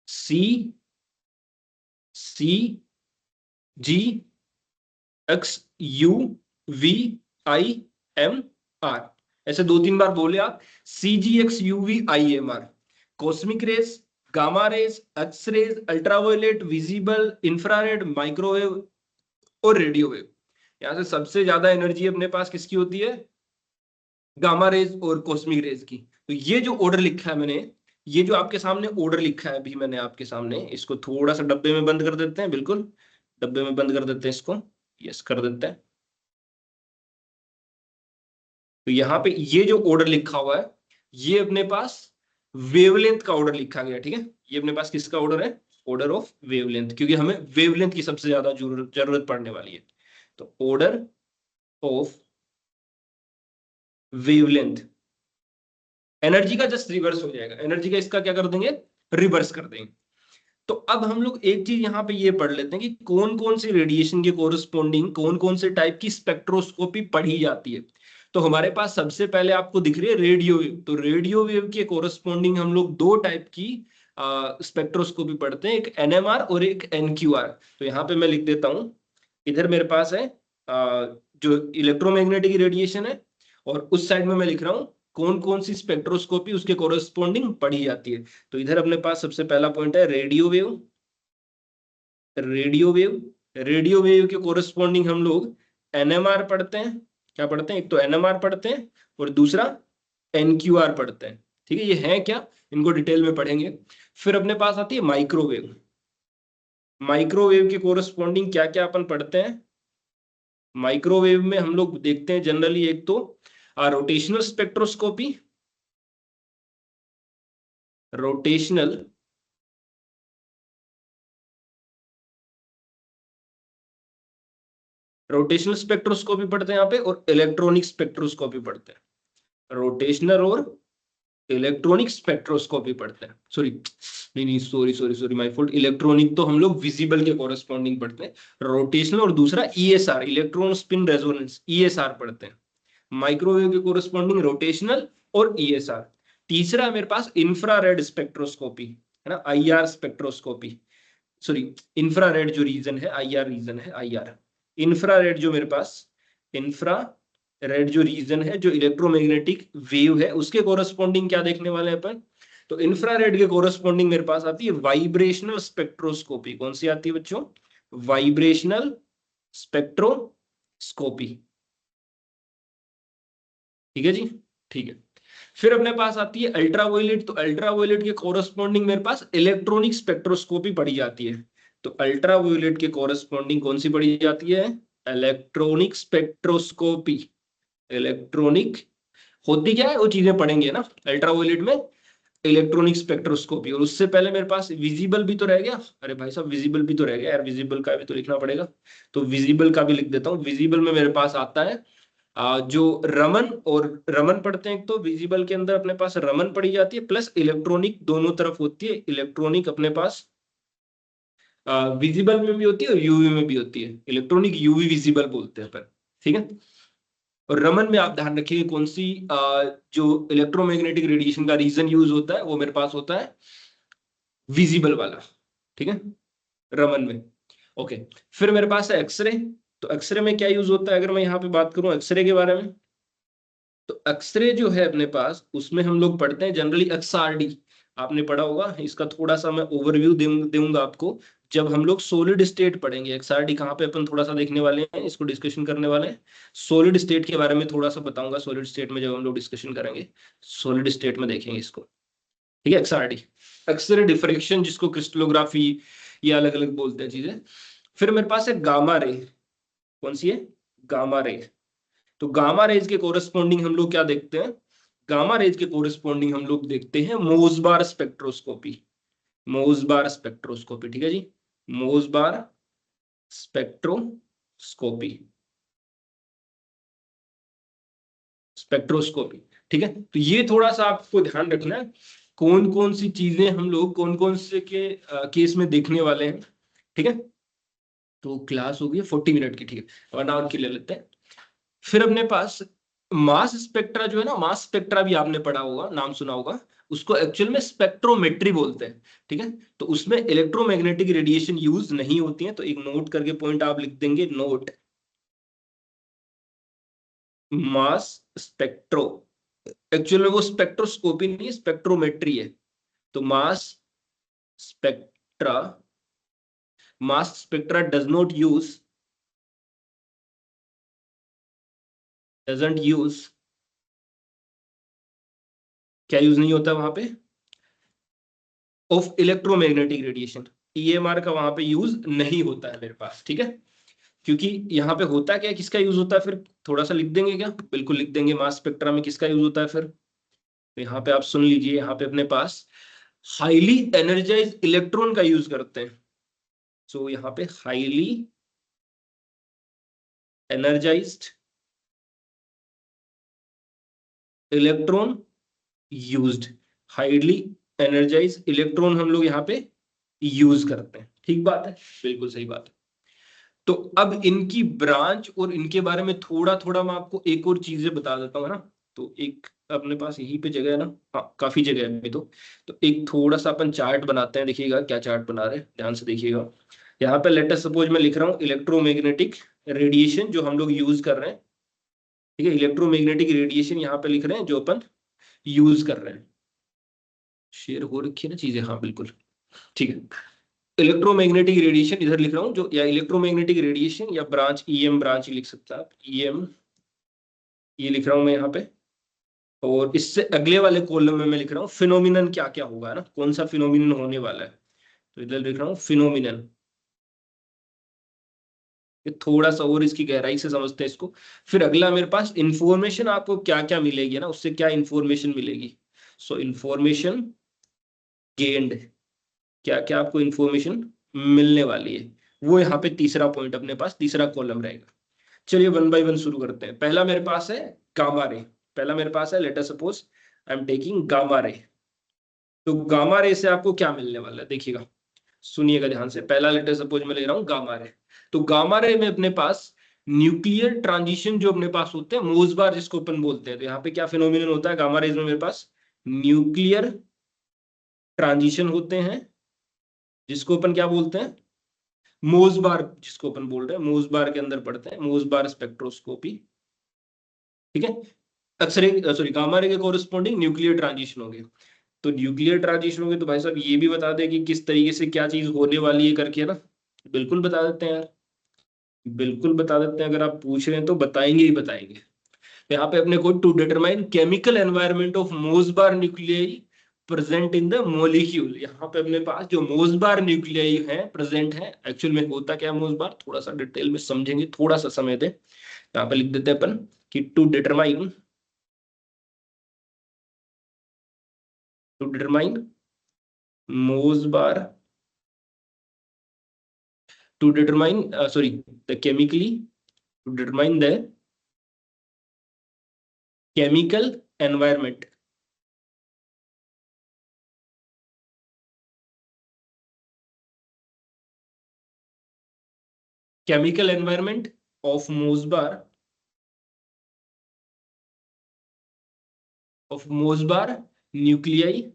Speaker 1: CGXUVIMR, ऐसे 2-3 बार बोले आप, CGXUVIMR। Cosmic rays, gamma rays, X rays, ultraviolet, visible, infrared, microwave और रेडियो वेव। यहां से सबसे ज्यादा एनर्जी अपने पास किसकी होती है, गामा रेज और कॉस्मिक रेज की। तो ये जो ऑर्डर लिखा है मैंने, ये जो आपके सामने ऑर्डर लिखा है अभी मैंने आपके सामने, इसको थोड़ा सा डब्बे में बंद कर देते हैं, बिल्कुल डब्बे में बंद कर देते हैं इसको, यस कर देते हैं। तो यहाँ पे ये जो ऑर्डर लिखा हुआ है, ये अपने पास वेवलेंथ का ऑर्डर लिखा गया, ठीक है। ये अपने पास किसका ऑर्डर है, ऑर्डर ऑफ वेवलेंथ, क्योंकि हमें वेवलेंथ की सबसे ज्यादा जरूरत पड़ने वाली है। तो ऑर्डर ऑफ वेवलेंथ, एनर्जी का जस्ट रिवर्स हो जाएगा, एनर्जी का इसका क्या कर देंगे, रिवर्स कर देंगे। तो अब हम लोग एक चीज यहाँ पे ये पढ़ लेते हैं कि कौन कौन सी रेडिएशन के कोरस्पॉन्डिंग कौन कौन से टाइप की स्पेक्ट्रोस्कोपी पढ़ी जाती है। तो हमारे पास सबसे पहले आपको दिख रही है रेडियो वेव, तो रेडियो वेव के कोरस्पॉन्डिंग हम लोग 2 टाइप की स्पेक्ट्रोस्कोपी पढ़ते हैं, एक NMR और एक NQR। तो यहाँ पे मैं लिख देता हूँ, इधर मेरे पास है जो इलेक्ट्रोमैग्नेटिक रेडिएशन है, और उस साइड में मैं लिख रहा हूँ कौन कौन सी स्पेक्ट्रोस्कोपी उसके कोरस्पॉन्डिंग पढ़ी जाती है। तो इधर अपने पास सबसे पहला पॉइंट है radio wave. Radio wave, radio wave के कोरस्पॉन्डिंग हम लोग NMR पढ़ते हैं, क्या पढ़ते हैं, एक तो NMR पढ़ते हैं और दूसरा NQR पढ़ते हैं, ठीक है। ये है क्या, इनको डिटेल में पढ़ेंगे। फिर अपने पास आती है माइक्रोवेव। माइक्रोवेव के कोरस्पॉन्डिंग क्या क्या अपन पढ़ते हैं, माइक्रोवेव में हम लोग देखते हैं जनरली एक तो rotational spectroscopy, rotational rotational spectroscopy पढ़ते हैं यहाँ पे, और इलेक्ट्रॉनिक स्पेक्ट्रोस्कोपी पढ़ते हैं। रोटेशनल और इलेक्ट्रॉनिक स्पेक्ट्रोस्कोपी पढ़ते हैं, सॉरी नहीं नहीं sorry sorry sorry my fault, electronic तो हम लोग विजिबल के कोरस्पॉन्डिंग पढ़ते हैं, रोटेशनल और दूसरा ESR, electron spin resonance, ESR पढ़ते हैं। माइक्रोवेव के कोरस्पॉन्डिंग रोटेशनल और ESR। तीसरा है मेरे पास इंफ्रारेड स्पेक्ट्रोस्कोपी, है ना, IR स्पेक्ट्रोस्कोपी, सॉरी इंफ्रारेड जो रीजन है, IR रीजन है, IR इंफ्रारेड जो मेरे पास, इंफ्रा रेड जो रीजन है, जो इलेक्ट्रोमैग्नेटिक वेव है, उसके कोरस्पॉन्डिंग क्या देखने वाले हैं अपन, तो इंफ्रारेड के कोरस्पॉन्डिंग मेरे पास आती है वाइब्रेशनल स्पेक्ट्रोस्कोपी। कौन सी आती है बच्चों, वाइब्रेशनल स्पेक्ट्रोस्कोपी, ठीक है जी, ठीक है। फिर अपने पास आती है अल्ट्रावायलेट, तो अल्ट्रावायलेट के कोरस्पॉन्डिंग मेरे पास इलेक्ट्रॉनिक स्पेक्ट्रोस्कोपी पढ़ी जाती है। तो अल्ट्रावायलेट के कोरस्पॉन्डिंग कौन सी पढ़ी जाती है, इलेक्ट्रॉनिक स्पेक्ट्रोस्कोपी। इलेक्ट्रॉनिक होती क्या है, वो चीजें पढ़ेंगे ना अल्ट्रावायलेट में, इलेक्ट्रॉनिक स्पेक्ट्रोस्कोपी। और उससे पहले मेरे पास विजिबल भी तो रह गया, अरे भाई साहब विजिबल भी तो रह गया यार, विजिबल का भी तो लिखना पड़ेगा, तो विजिबल का भी लिख देता हूँ। विजिबल में मेरे पास आता है जो रमन, और रमन पढ़ते हैं, तो विजिबल के अंदर अपने पास रमन पढ़ी जाती है, प्लस इलेक्ट्रॉनिक दोनों तरफ होती है। इलेक्ट्रॉनिक अपने पास विजिबल में भी होती है और यूवी में भी होती है, इलेक्ट्रॉनिक यूवी विजिबल बोलते हैं अपन, ठीक है। और रमन में आप ध्यान रखिए कौन सी जो इलेक्ट्रोमैग्नेटिक रेडिएशन का रीजन यूज होता है, वो मेरे पास होता है विजिबल वाला, ठीक है, रमन में। ओके, फिर मेरे पास है एक्सरे। तो एक्सरे में क्या यूज होता है, अगर मैं यहाँ पे बात करूं एक्सरे के बारे में, तो एक्सरे जो है अपने पास, उसमें हम लोग पढ़ते हैं जनरली XRD, आपने पढ़ा होगा। इसका थोड़ा सा मैं ओवरव्यू दूंगा आपको जब हम लोग सॉलिड स्टेट पढ़ेंगे। XRD कहाँ पे अपन थोड़ा सा देखने वाले हैं, इसको डिस्कशन करने वाले हैं। सॉलिड स्टेट के बारे में थोड़ा सा बताऊंगा, सॉलिड स्टेट में जब हम लोग डिस्कशन करेंगे, सॉलिड स्टेट में देखेंगे इसको, ठीक है। XRD, एक्सरे डिफ्रैक्शन, जिसको क्रिस्टलोग्राफी, ये अलग अलग बोलते हैं चीजें। फिर मेरे पास है गामा रे। कौन सी है, गामा रे। तो गामा रेज के कोरस्पॉन्डिंग हम लोग क्या देखते हैं, गामा रेज के कोरस्पॉन्डिंग हम लोग देखते हैं मोसबार स्पेक्ट्रोस्कोपी। मोसबार स्पेक्ट्रोस्कोपी, ठीक है जी, मोसबार स्पेक्ट्रोस्कोपी, स्पेक्ट्रोस्कोपी, ठीक है। तो ये थोड़ा सा आपको ध्यान रखना है, कौन कौन सी चीजें हम लोग कौन कौन से के केस में देखने वाले हैं, ठीक है। तो क्लास हो गई 40 मिनट की, ठीक है, 1 आवर की ले लेते हैं। फिर अपने पास मास स्पेक्ट्रा जो है ना, मास स्पेक्ट्रा भी आपने पढ़ा होगा, नाम सुना होगा, उसको एक्चुअल में स्पेक्ट्रोमेट्री बोलते हैं, ठीक है। तो उसमें इलेक्ट्रोमैग्नेटिक रेडिएशन यूज नहीं होती है, तो एक नोट करके पॉइंट आप लिख देंगे, नोट मास स्पेक्ट्रो। एक्चुअल में वो स्पेक्ट्रोस्कोपी नहीं, स्पेक्ट्रोमेट्री है। तो spectra mass spectra does not use doesn't use क्या यूज नहीं होता वहां पे, ऑफ इलेक्ट्रोमैग्नेटिक रेडिएशन। ईएमआर का वहां पे यूज नहीं होता है मेरे पास, ठीक है। क्योंकि यहाँ पे होता क्या है, किसका यूज होता है, फिर थोड़ा सा लिख देंगे क्या, बिल्कुल लिख देंगे, मास स्पेक्ट्रा में किसका यूज होता है फिर। तो यहाँ पे आप सुन लीजिए, यहाँ पे अपने पास हाईली एनर्जाइज इलेक्ट्रॉन का यूज करते हैं। सो यहाँ पे highly energized electron used, highly energize electron हम लोग यहाँ पे यूज करते हैं, ठीक बात है, बिल्कुल सही बात है। तो अब इनकी ब्रांच और इनके बारे में थोड़ा थोड़ा मैं आपको एक और चीजें बता देता हूँ, है ना। तो एक अपने पास यहीं पे जगह है ना, हाँ काफी जगह है अभी तो एक थोड़ा सा अपन चार्ट बनाते हैं, देखिएगा क्या चार्ट बना रहे हैं, ध्यान से देखिएगा। यहाँ पे लेट अस सपोज मैं लिख रहा हूँ इलेक्ट्रोमैग्नेटिक रेडिएशन जो हम लोग यूज कर रहे हैं, ठीक है, इलेक्ट्रोमैग्नेटिक रेडिएशन यहाँ पे लिख रहे हैं जो अपन यूज कर रहे हैं। शेयर हो रखी है ना चीजें, हाँ बिल्कुल, ठीक है। इलेक्ट्रोमैग्नेटिक रेडिएशन इधर लिख रहा हूँ जो, या इलेक्ट्रोमैग्नेटिक रेडिएशन या ब्रांच, ईएम ब्रांच लिख सकता है आप, ईएम ये लिख रहा हूं मैं यहाँ पे। और इससे अगले वाले कॉलम में मैं लिख रहा हूँ फिनोमिनन क्या क्या होगा, है ना, कौन सा फिनोमिनन होने वाला है। तो इधर लिख रहा हूँ फिनोमिनन। ये थोड़ा सा और इसकी गहराई से समझते हैं इसको। फिर अगला मेरे पास इंफॉर्मेशन आपको क्या क्या मिलेगी ना, उससे क्या इंफॉर्मेशन मिलेगी। सो इंफॉर्मेशन गेन्ड, क्या क्या आपको इंफॉर्मेशन मिलने वाली है, वो यहाँ पे तीसरा पॉइंट अपने पास, तीसरा कॉलम रहेगा। चलिए वन बाय वन शुरू करते हैं। पहला मेरे पास है गामा रे। पहला मेरे पास है, let us suppose I am taking gamma ray. तो गामा रे से आपको क्या मिलने वाला है, देखिएगा, सुनिएगा ध्यान से। पहला लेट अस सपोज मैं ले रहा हूँ गामा रे। तो गामा रे में अपने पास न्यूक्लियर ट्रांजिशन जो अपने पास होते हैं, मोसबार जिसको अपन बोलते हैं। तो यहाँ पे क्या फिनोमिनन होता है गामा रेज में, मेरे पास न्यूक्लियर ट्रांजिशन होते हैं, जिसको अपन क्या बोलते हैं, मोसबार, जिसको अपन बोल रहे हैं मोसबार के अंदर पढ़ते हैं, मोसबार स्पेक्ट्रोस्कोपी, ठीक है। एक्सरे सॉरी गामा रे के कोरिस्पोंडिंग न्यूक्लियर ट्रांजिशन हो गए। तो न्यूक्लियर ट्रांजिशन हो गए तो भाई साहब ये भी बता दें कि किस तरीके से क्या चीज होने वाली है करके, है ना। बिल्कुल बता देते हैं यार, बिल्कुल बता देते हैं, अगर आप पूछ रहे हैं तो बताएंगे ही बताएंगे। तो यहाँ पे अपने को to determine chemical environment of Mossbauer nuclei present in the molecule. यहाँ पे अपने पास जो मोसबार न्यूक्लियाई है प्रेजेंट है, एक्चुअल में होता क्या है मोसबार, थोड़ा सा डिटेल में समझेंगे, थोड़ा सा समय दे। यहाँ पे लिख देते हैं अपन कि to determine Mossbauer, to determine sorry the chemically to determine the chemical environment, chemical environment of Mossbar nuclei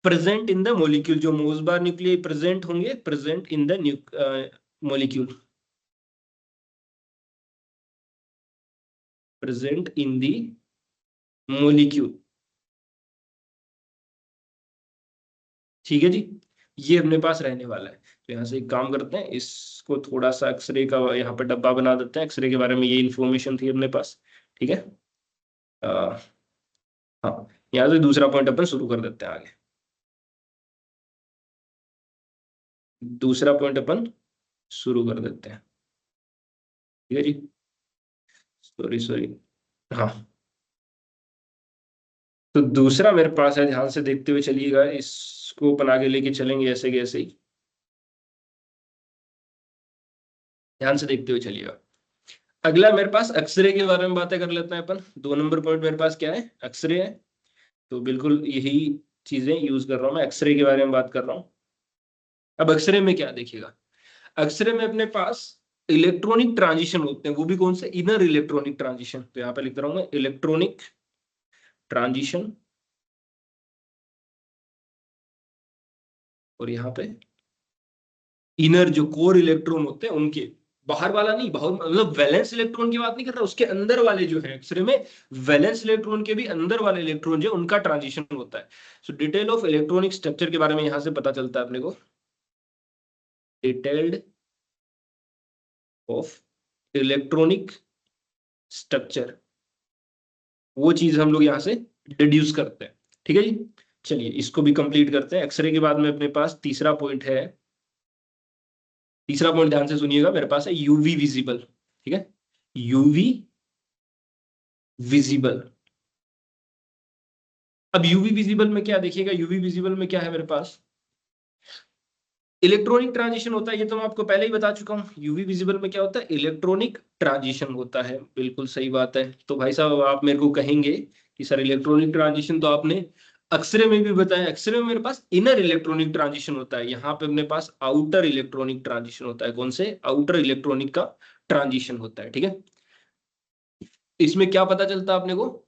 Speaker 1: present in the molecule। जो Mossbar nuclei present होंगे, present in the molecule, present in the molecule, ठीक है जी। ये अपने पास रहने वाला है। तो यहाँ से एक काम करते हैं, इसको थोड़ा सा एक्सरे का यहाँ पे डब्बा बना देते हैं, एक्सरे के बारे में ये इन्फॉर्मेशन थी अपने पास, ठीक है। आ, हाँ, यहाँ से दूसरा पॉइंट अपन शुरू कर देते हैं आगे। दूसरा पॉइंट अपन शुरू कर देते हैं, ठीक है जी। सॉरी सॉरी, हाँ। तो दूसरा मेरे पास है, ध्यान से देखते हुए चलिएगा, इसको अपन आगे लेके चलेंगे ऐसे के ऐसे ही, ध्यान से देखते हुए चलिएगा। अगला मेरे पास एक्सरे के बारे में बातें कर लेते हैं अपन। 2 नंबर पॉइंट मेरे पास क्या है, एक्सरे है। तो बिल्कुल यही चीजें यूज कर रहा हूँ मैं, एक्सरे के बारे में बात कर रहा हूँ। अब एक्सरे में क्या देखिएगा, एक्सरे में अपने पास इलेक्ट्रॉनिक ट्रांजिशन होते हैं, वो भी कौन से, इनर इलेक्ट्रॉनिक ट्रांजिशन। तो यहाँ पे लिख रहा हूं मैं इलेक्ट्रॉनिक ट्रांजिशन, और यहाँ पे इनर जो कोर इलेक्ट्रॉन होते हैं उनके, बाहर वाला नहीं, बाहर मतलब वैलेंस इलेक्ट्रॉन की बात नहीं कर रहा, उसके अंदर वाले जो है एक्सरे में, वैलेंस इलेक्ट्रॉन के भी अंदर वाले इलेक्ट्रॉन जो उनका ट्रांजिशन होता है। सो डिटेल ऑफ इलेक्ट्रॉनिक स्ट्रक्चर के बारे में यहां से पता चलता है अपने को, डिटेल्ड ऑफ इलेक्ट्रॉनिक स्ट्रक्चर, वो चीज हम लोग यहां से डिड्यूस करते हैं। ठीक है जी, चलिए इसको भी कंप्लीट करते हैं। एक्सरे के बाद में अपने पास तीसरा पॉइंट है, तीसरा पॉइंट ध्यान से सुनिएगा, मेरे पास है यूवी विजिबल। ठीक है, यूवी विजिबल। अब यूवी विजिबल में क्या देखिएगा, यूवी विजिबल में क्या है मेरे पास, इलेक्ट्रॉनिक ट्रांजिशन होता है, ये तो मैं आपको पहले ही बता चुका हूं। यूवी विजिबल में क्या होता है, इलेक्ट्रॉनिक ट्रांजिशन होता है, बिल्कुल सही बात है। तो भाई साहब आप मेरे को कहेंगे कि सर इलेक्ट्रॉनिक ट्रांजिशन तो आपने एक्सरे में भी बताया, एक्सरे में मेरे पास इनर इलेक्ट्रॉनिक ट्रांजिशन होता है, यहाँ पे अपने पास आउटर इलेक्ट्रॉनिक ट्रांजिशन होता है। कौन से, आउटर इलेक्ट्रॉनिक का ट्रांजिशन होता है। ठीक है, इसमें क्या पता चलता है अपने को,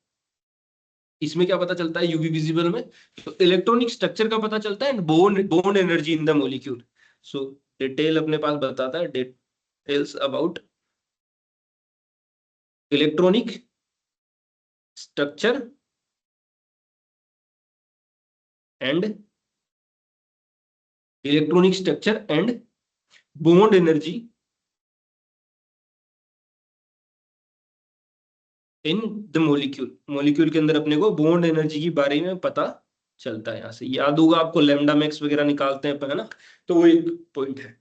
Speaker 1: इसमें क्या पता चलता है यूवी विजिबल में, तो इलेक्ट्रॉनिक स्ट्रक्चर का पता चलता है, bone energy in the molecule. So detail अपने पास बताता है, details about electronic structure and electronic structure and bond energy in the molecule, molecule के अंदर अपने को बॉन्ड एनर्जी की बारे में पता चलता है। यहां से याद होगा आपको, लैम्डा मैक्स वगैरह निकालते हैं अपन, है ना, तो वो एक पॉइंट है।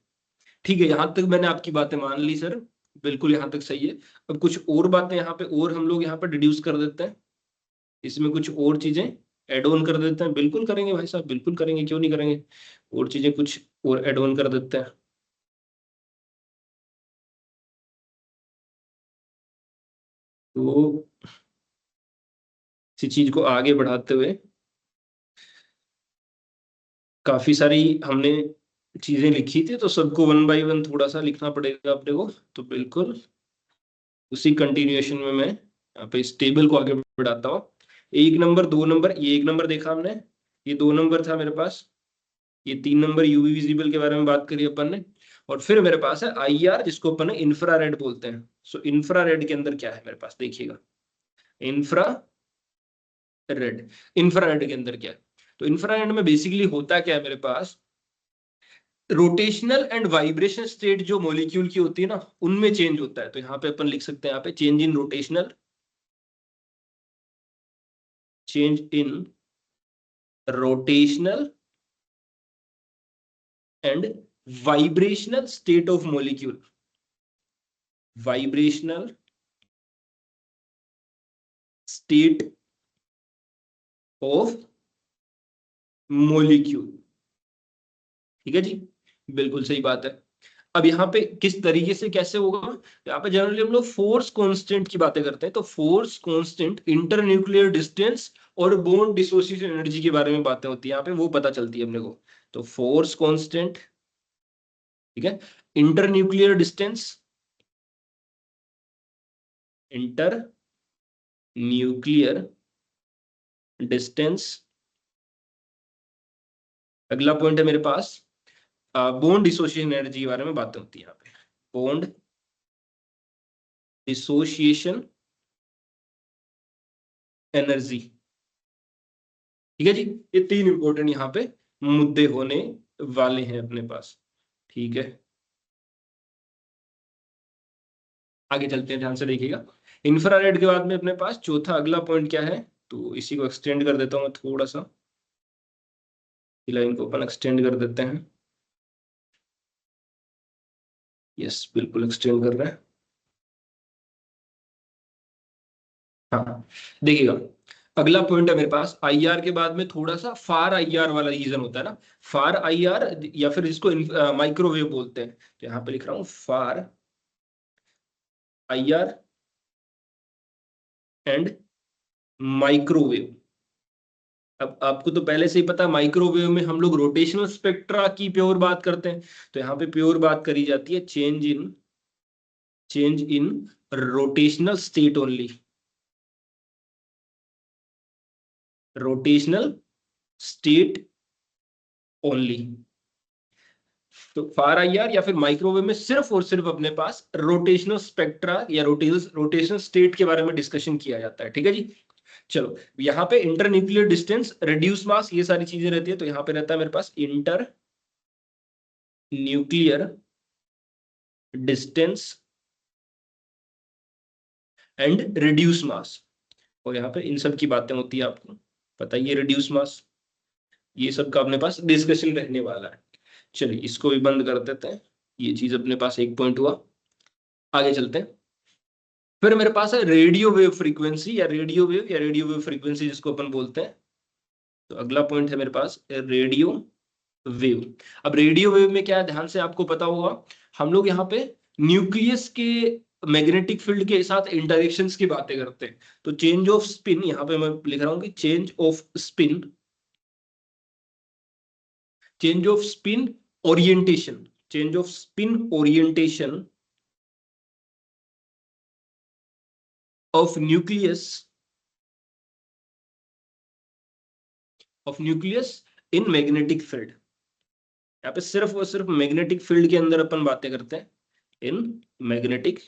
Speaker 1: ठीक है, यहां तक मैंने आपकी बातें मान ली सर, बिल्कुल यहाँ तक सही है। अब कुछ और बातें यहाँ पे और हम लोग यहाँ पे डिड्यूस कर देते हैं, इसमें कुछ और चीजें एड ऑन कर देते हैं, बिल्कुल करेंगे भाई साहब, बिल्कुल करेंगे, क्यों नहीं करेंगे, और चीजें कुछ और एड ऑन कर देते हैं। तो इसी चीज को आगे बढ़ाते हुए, काफी सारी हमने चीजें लिखी थी, तो सबको वन बाय वन थोड़ा सा लिखना पड़ेगा अपने को, तो बिल्कुल उसी कंटिन्यूएशन में मैं यहाँ पे इस टेबल को आगे बढ़ाता हूँ। एक नंबर, दो नंबर, ये एक नंबर देखा हमने, ये दो नंबर था मेरे पास, ये तीन नंबर यूवी विजिबल के बारे में बात करी अपन ने, और फिर मेरे पास है आईआर, जिसको अपन इंफ्रारेड बोलते हैं। सो इंफ्रारेड के अंदर क्या है मेरे पास देखिएगा, इंफ्रारेड, इंफ्रारेड के अंदर क्या है, तो इंफ्रारेड में बेसिकली होता क्या है मेरे पास, रोटेशनल एंड वाइब्रेशन स्टेट जो मॉलिक्यूल की होती है ना, उनमें चेंज होता है। तो यहाँ पे अपन लिख सकते हैं, यहाँ पे change in rotational, change in rotational and vibrational state of molecule, vibrational state of molecule. ठीक है जी, बिल्कुल सही बात है। अब यहाँ पे किस तरीके से कैसे होगा, यहाँ पे जनरली हम लोग फोर्स कांस्टेंट की बातें करते हैं, तो force constant, inter nuclear distance और बॉन्ड डिसोसिएशन एनर्जी के बारे में बातें होती है, यहाँ पे वो पता चलती है अपने को। तो फोर्स कांस्टेंट, ठीक है, inter nuclear distance, inter nuclear distance, अगला पॉइंट है मेरे पास बॉन्ड डिसोसिएशन एनर्जी के बारे में बातें होती है यहाँ पे, बॉन्ड डिसोसिएशन एनर्जी। ठीक है जी, ये तीन इंपॉर्टेंट यहाँ पे मुद्दे होने वाले हैं अपने पास। ठीक है, आगे चलते हैं, ध्यान से देखिएगा। इंफ्रारेड के बाद में अपने पास चौथा अगला पॉइंट क्या है, तो इसी को एक्सटेंड कर देता हूँ मैं थोड़ा सा, लाइन को अपन एक्सटेंड कर देते हैं, यस बिल्कुल एक्सटेंड कर रहे हैं। हाँ, देखिएगा, अगला पॉइंट है मेरे पास आईआर के बाद में थोड़ा सा फार आईआर वाला रीजन होता है ना, फार आईआर, या फिर जिसको माइक्रोवेव बोलते हैं, तो यहाँ पे लिख रहा हूँ फार आईआर एंड माइक्रोवेव। अब आपको तो पहले से ही पता, माइक्रोवेव में हम लोग रोटेशनल स्पेक्ट्रा की प्योर बात करते हैं, तो यहाँ पे प्योर बात करी जाती है change in rotational state only, rotational state only. तो फार आईआर या फिर माइक्रोवेव में सिर्फ और सिर्फ अपने पास रोटेशनल स्पेक्ट्रा या रोटेशनल स्टेट के बारे में डिस्कशन किया जाता है, ठीक है जी। चलो, यहाँ पे इंटर न्यूक्लियर डिस्टेंस, रेड्यूस मास, ये सारी चीजें रहती है, तो यहाँ पे रहता है मेरे पास inter nuclear distance and reduce mass, और यहाँ पे इन सब की बातें होती है, आपको पता ही है, रिड्यूस मास, ये सब का अपने पास डिस्कशन रहने वाला है। चलिए इसको भी बंद कर देते हैं, ये चीज अपने पास एक पॉइंट हुआ। आगे चलते हैं। फिर मेरे पास है रेडियो वेव फ्रीक्वेंसी या रेडियो वेव फ्रीक्वेंसी जिसको अपन बोलते हैं। तो अगला पॉइंट है मेरे पास रेडियो वेव। अब रेडियो वेव में क्या है, ध्यान से आपको पता होगा, हम लोग यहाँ पे न्यूक्लियस के मैग्नेटिक फील्ड के साथ इंटरेक्शंस की बातें करते हैं। तो चेंज ऑफ स्पिन, यहाँ पे मैं लिख रहा हूँ कि change off spin orientation, change off spin orientation of nucleus in magnetic field. यहाँ पे सिर्फ और सिर्फ मैग्नेटिक फील्ड के अंदर अपन बातें करते हैं, इन मैग्नेटिक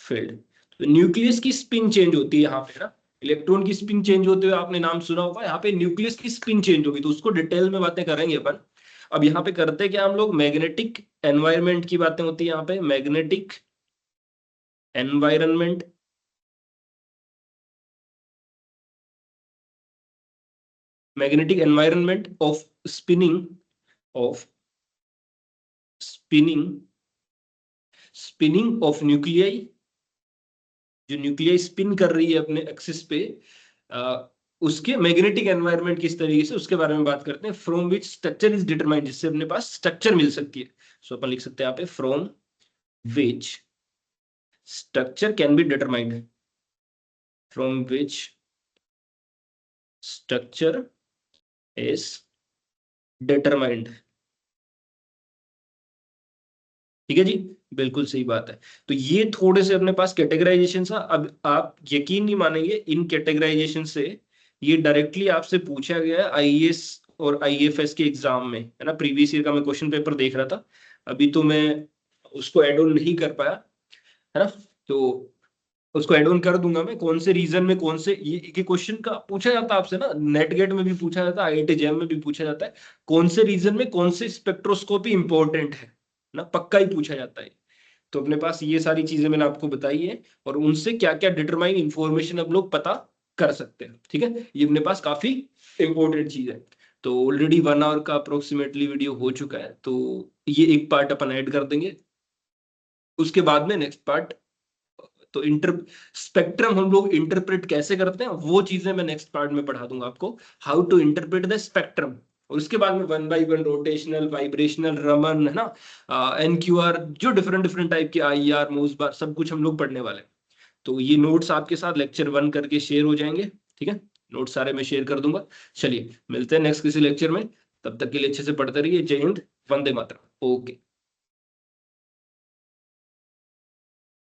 Speaker 1: फील्ड। तो न्यूक्लियस की स्पिन चेंज होती है यहाँ पे ना, इलेक्ट्रॉन की स्पिन चेंज होते हुए आपने नाम सुना होगा, यहाँ पे न्यूक्लियस की स्पिन चेंज होगी, तो उसको डिटेल में बातें करेंगे अपन। अब यहाँ पे करते क्या हम लोग, मैग्नेटिक एनवायरनमेंट की बातें होती है यहाँ पे, magnetic environment of spinning of nuclei, जो न्यूक्लियाई स्पिन कर रही है अपने एक्सिस पे, उसके मैग्नेटिक एनवायरनमेंट किस तरीके से, उसके बारे में बात करते हैं। From which structure is determined, जिससे अपने पास स्ट्रक्चर मिल सकती है। सो अपन लिख सकते हैं यहाँ पे from which structure can be determined, from which structure is determined, ठीक है जी, बिल्कुल सही बात है। तो ये थोड़े से अपने पास कैटेगराइजेशन था। अब आप यकीन नहीं मानेंगे, इन कैटेगराइजेशन से ये डायरेक्टली आपसे पूछा गया है आईएएस और आईएफएस के एग्जाम में, है ना। प्रीवियस ईयर का मैं क्वेश्चन पेपर देख रहा था, अभी तो मैं उसको एड ऑन नहीं कर पाया, है ना। तो उसको एड ऑन कर दूंगा मैं, कौन से रीजन में कौन से, ये क्वेश्चन का पूछा जाता है आपसे ना, नेट गेट में भी पूछा जाता है, आईआईटी जेईई में भी पूछा जाता है, कौन से रीजन में कौन से स्पेक्ट्रोस्कोपी इंपॉर्टेंट है ना, पक्का ही पूछा जाता है। तो अपने पास ये सारी चीजें मैंने आपको बताई है, और उनसे क्या क्या डिटरमाइन इंफॉर्मेशन अब लोग पता कर सकते हैं, ठीक है। ये अपने पास काफी इंपॉर्टेंट चीज है। तो ऑलरेडी 1 आवर का अप्रोक्सीमेटली वीडियो हो चुका है, तो ये एक पार्ट अपन ऐड कर देंगे, उसके बाद में नेक्स्ट पार्ट, तो स्पेक्ट्रम हम लोग इंटरप्रेट कैसे करते हैं वो चीजें मैं नेक्स्ट पार्ट में पढ़ा दूंगा आपको, how to interpret the spectrum. और उसके बाद में 1 by 1 रोटेशनल, वाइब्रेशनल, रमन, है ना, एनक्यूआर, जो डिफरेंट डिफरेंट टाइप के आईआर, मोसबार, सब कुछ हम लोग पढ़ने वाले हैं। तो ये नोट्स आपके साथ लेक्चर 1 करके शेयर हो जाएंगे, ठीक है। नोट्स सारे मैं शेयर कर दूंगा। चलिए मिलते हैं नेक्स्ट किसी लेक्चर में, तब तक के लिए अच्छे से पढ़ते रहिए। जय हिंद, वंदे मातरम। ओके।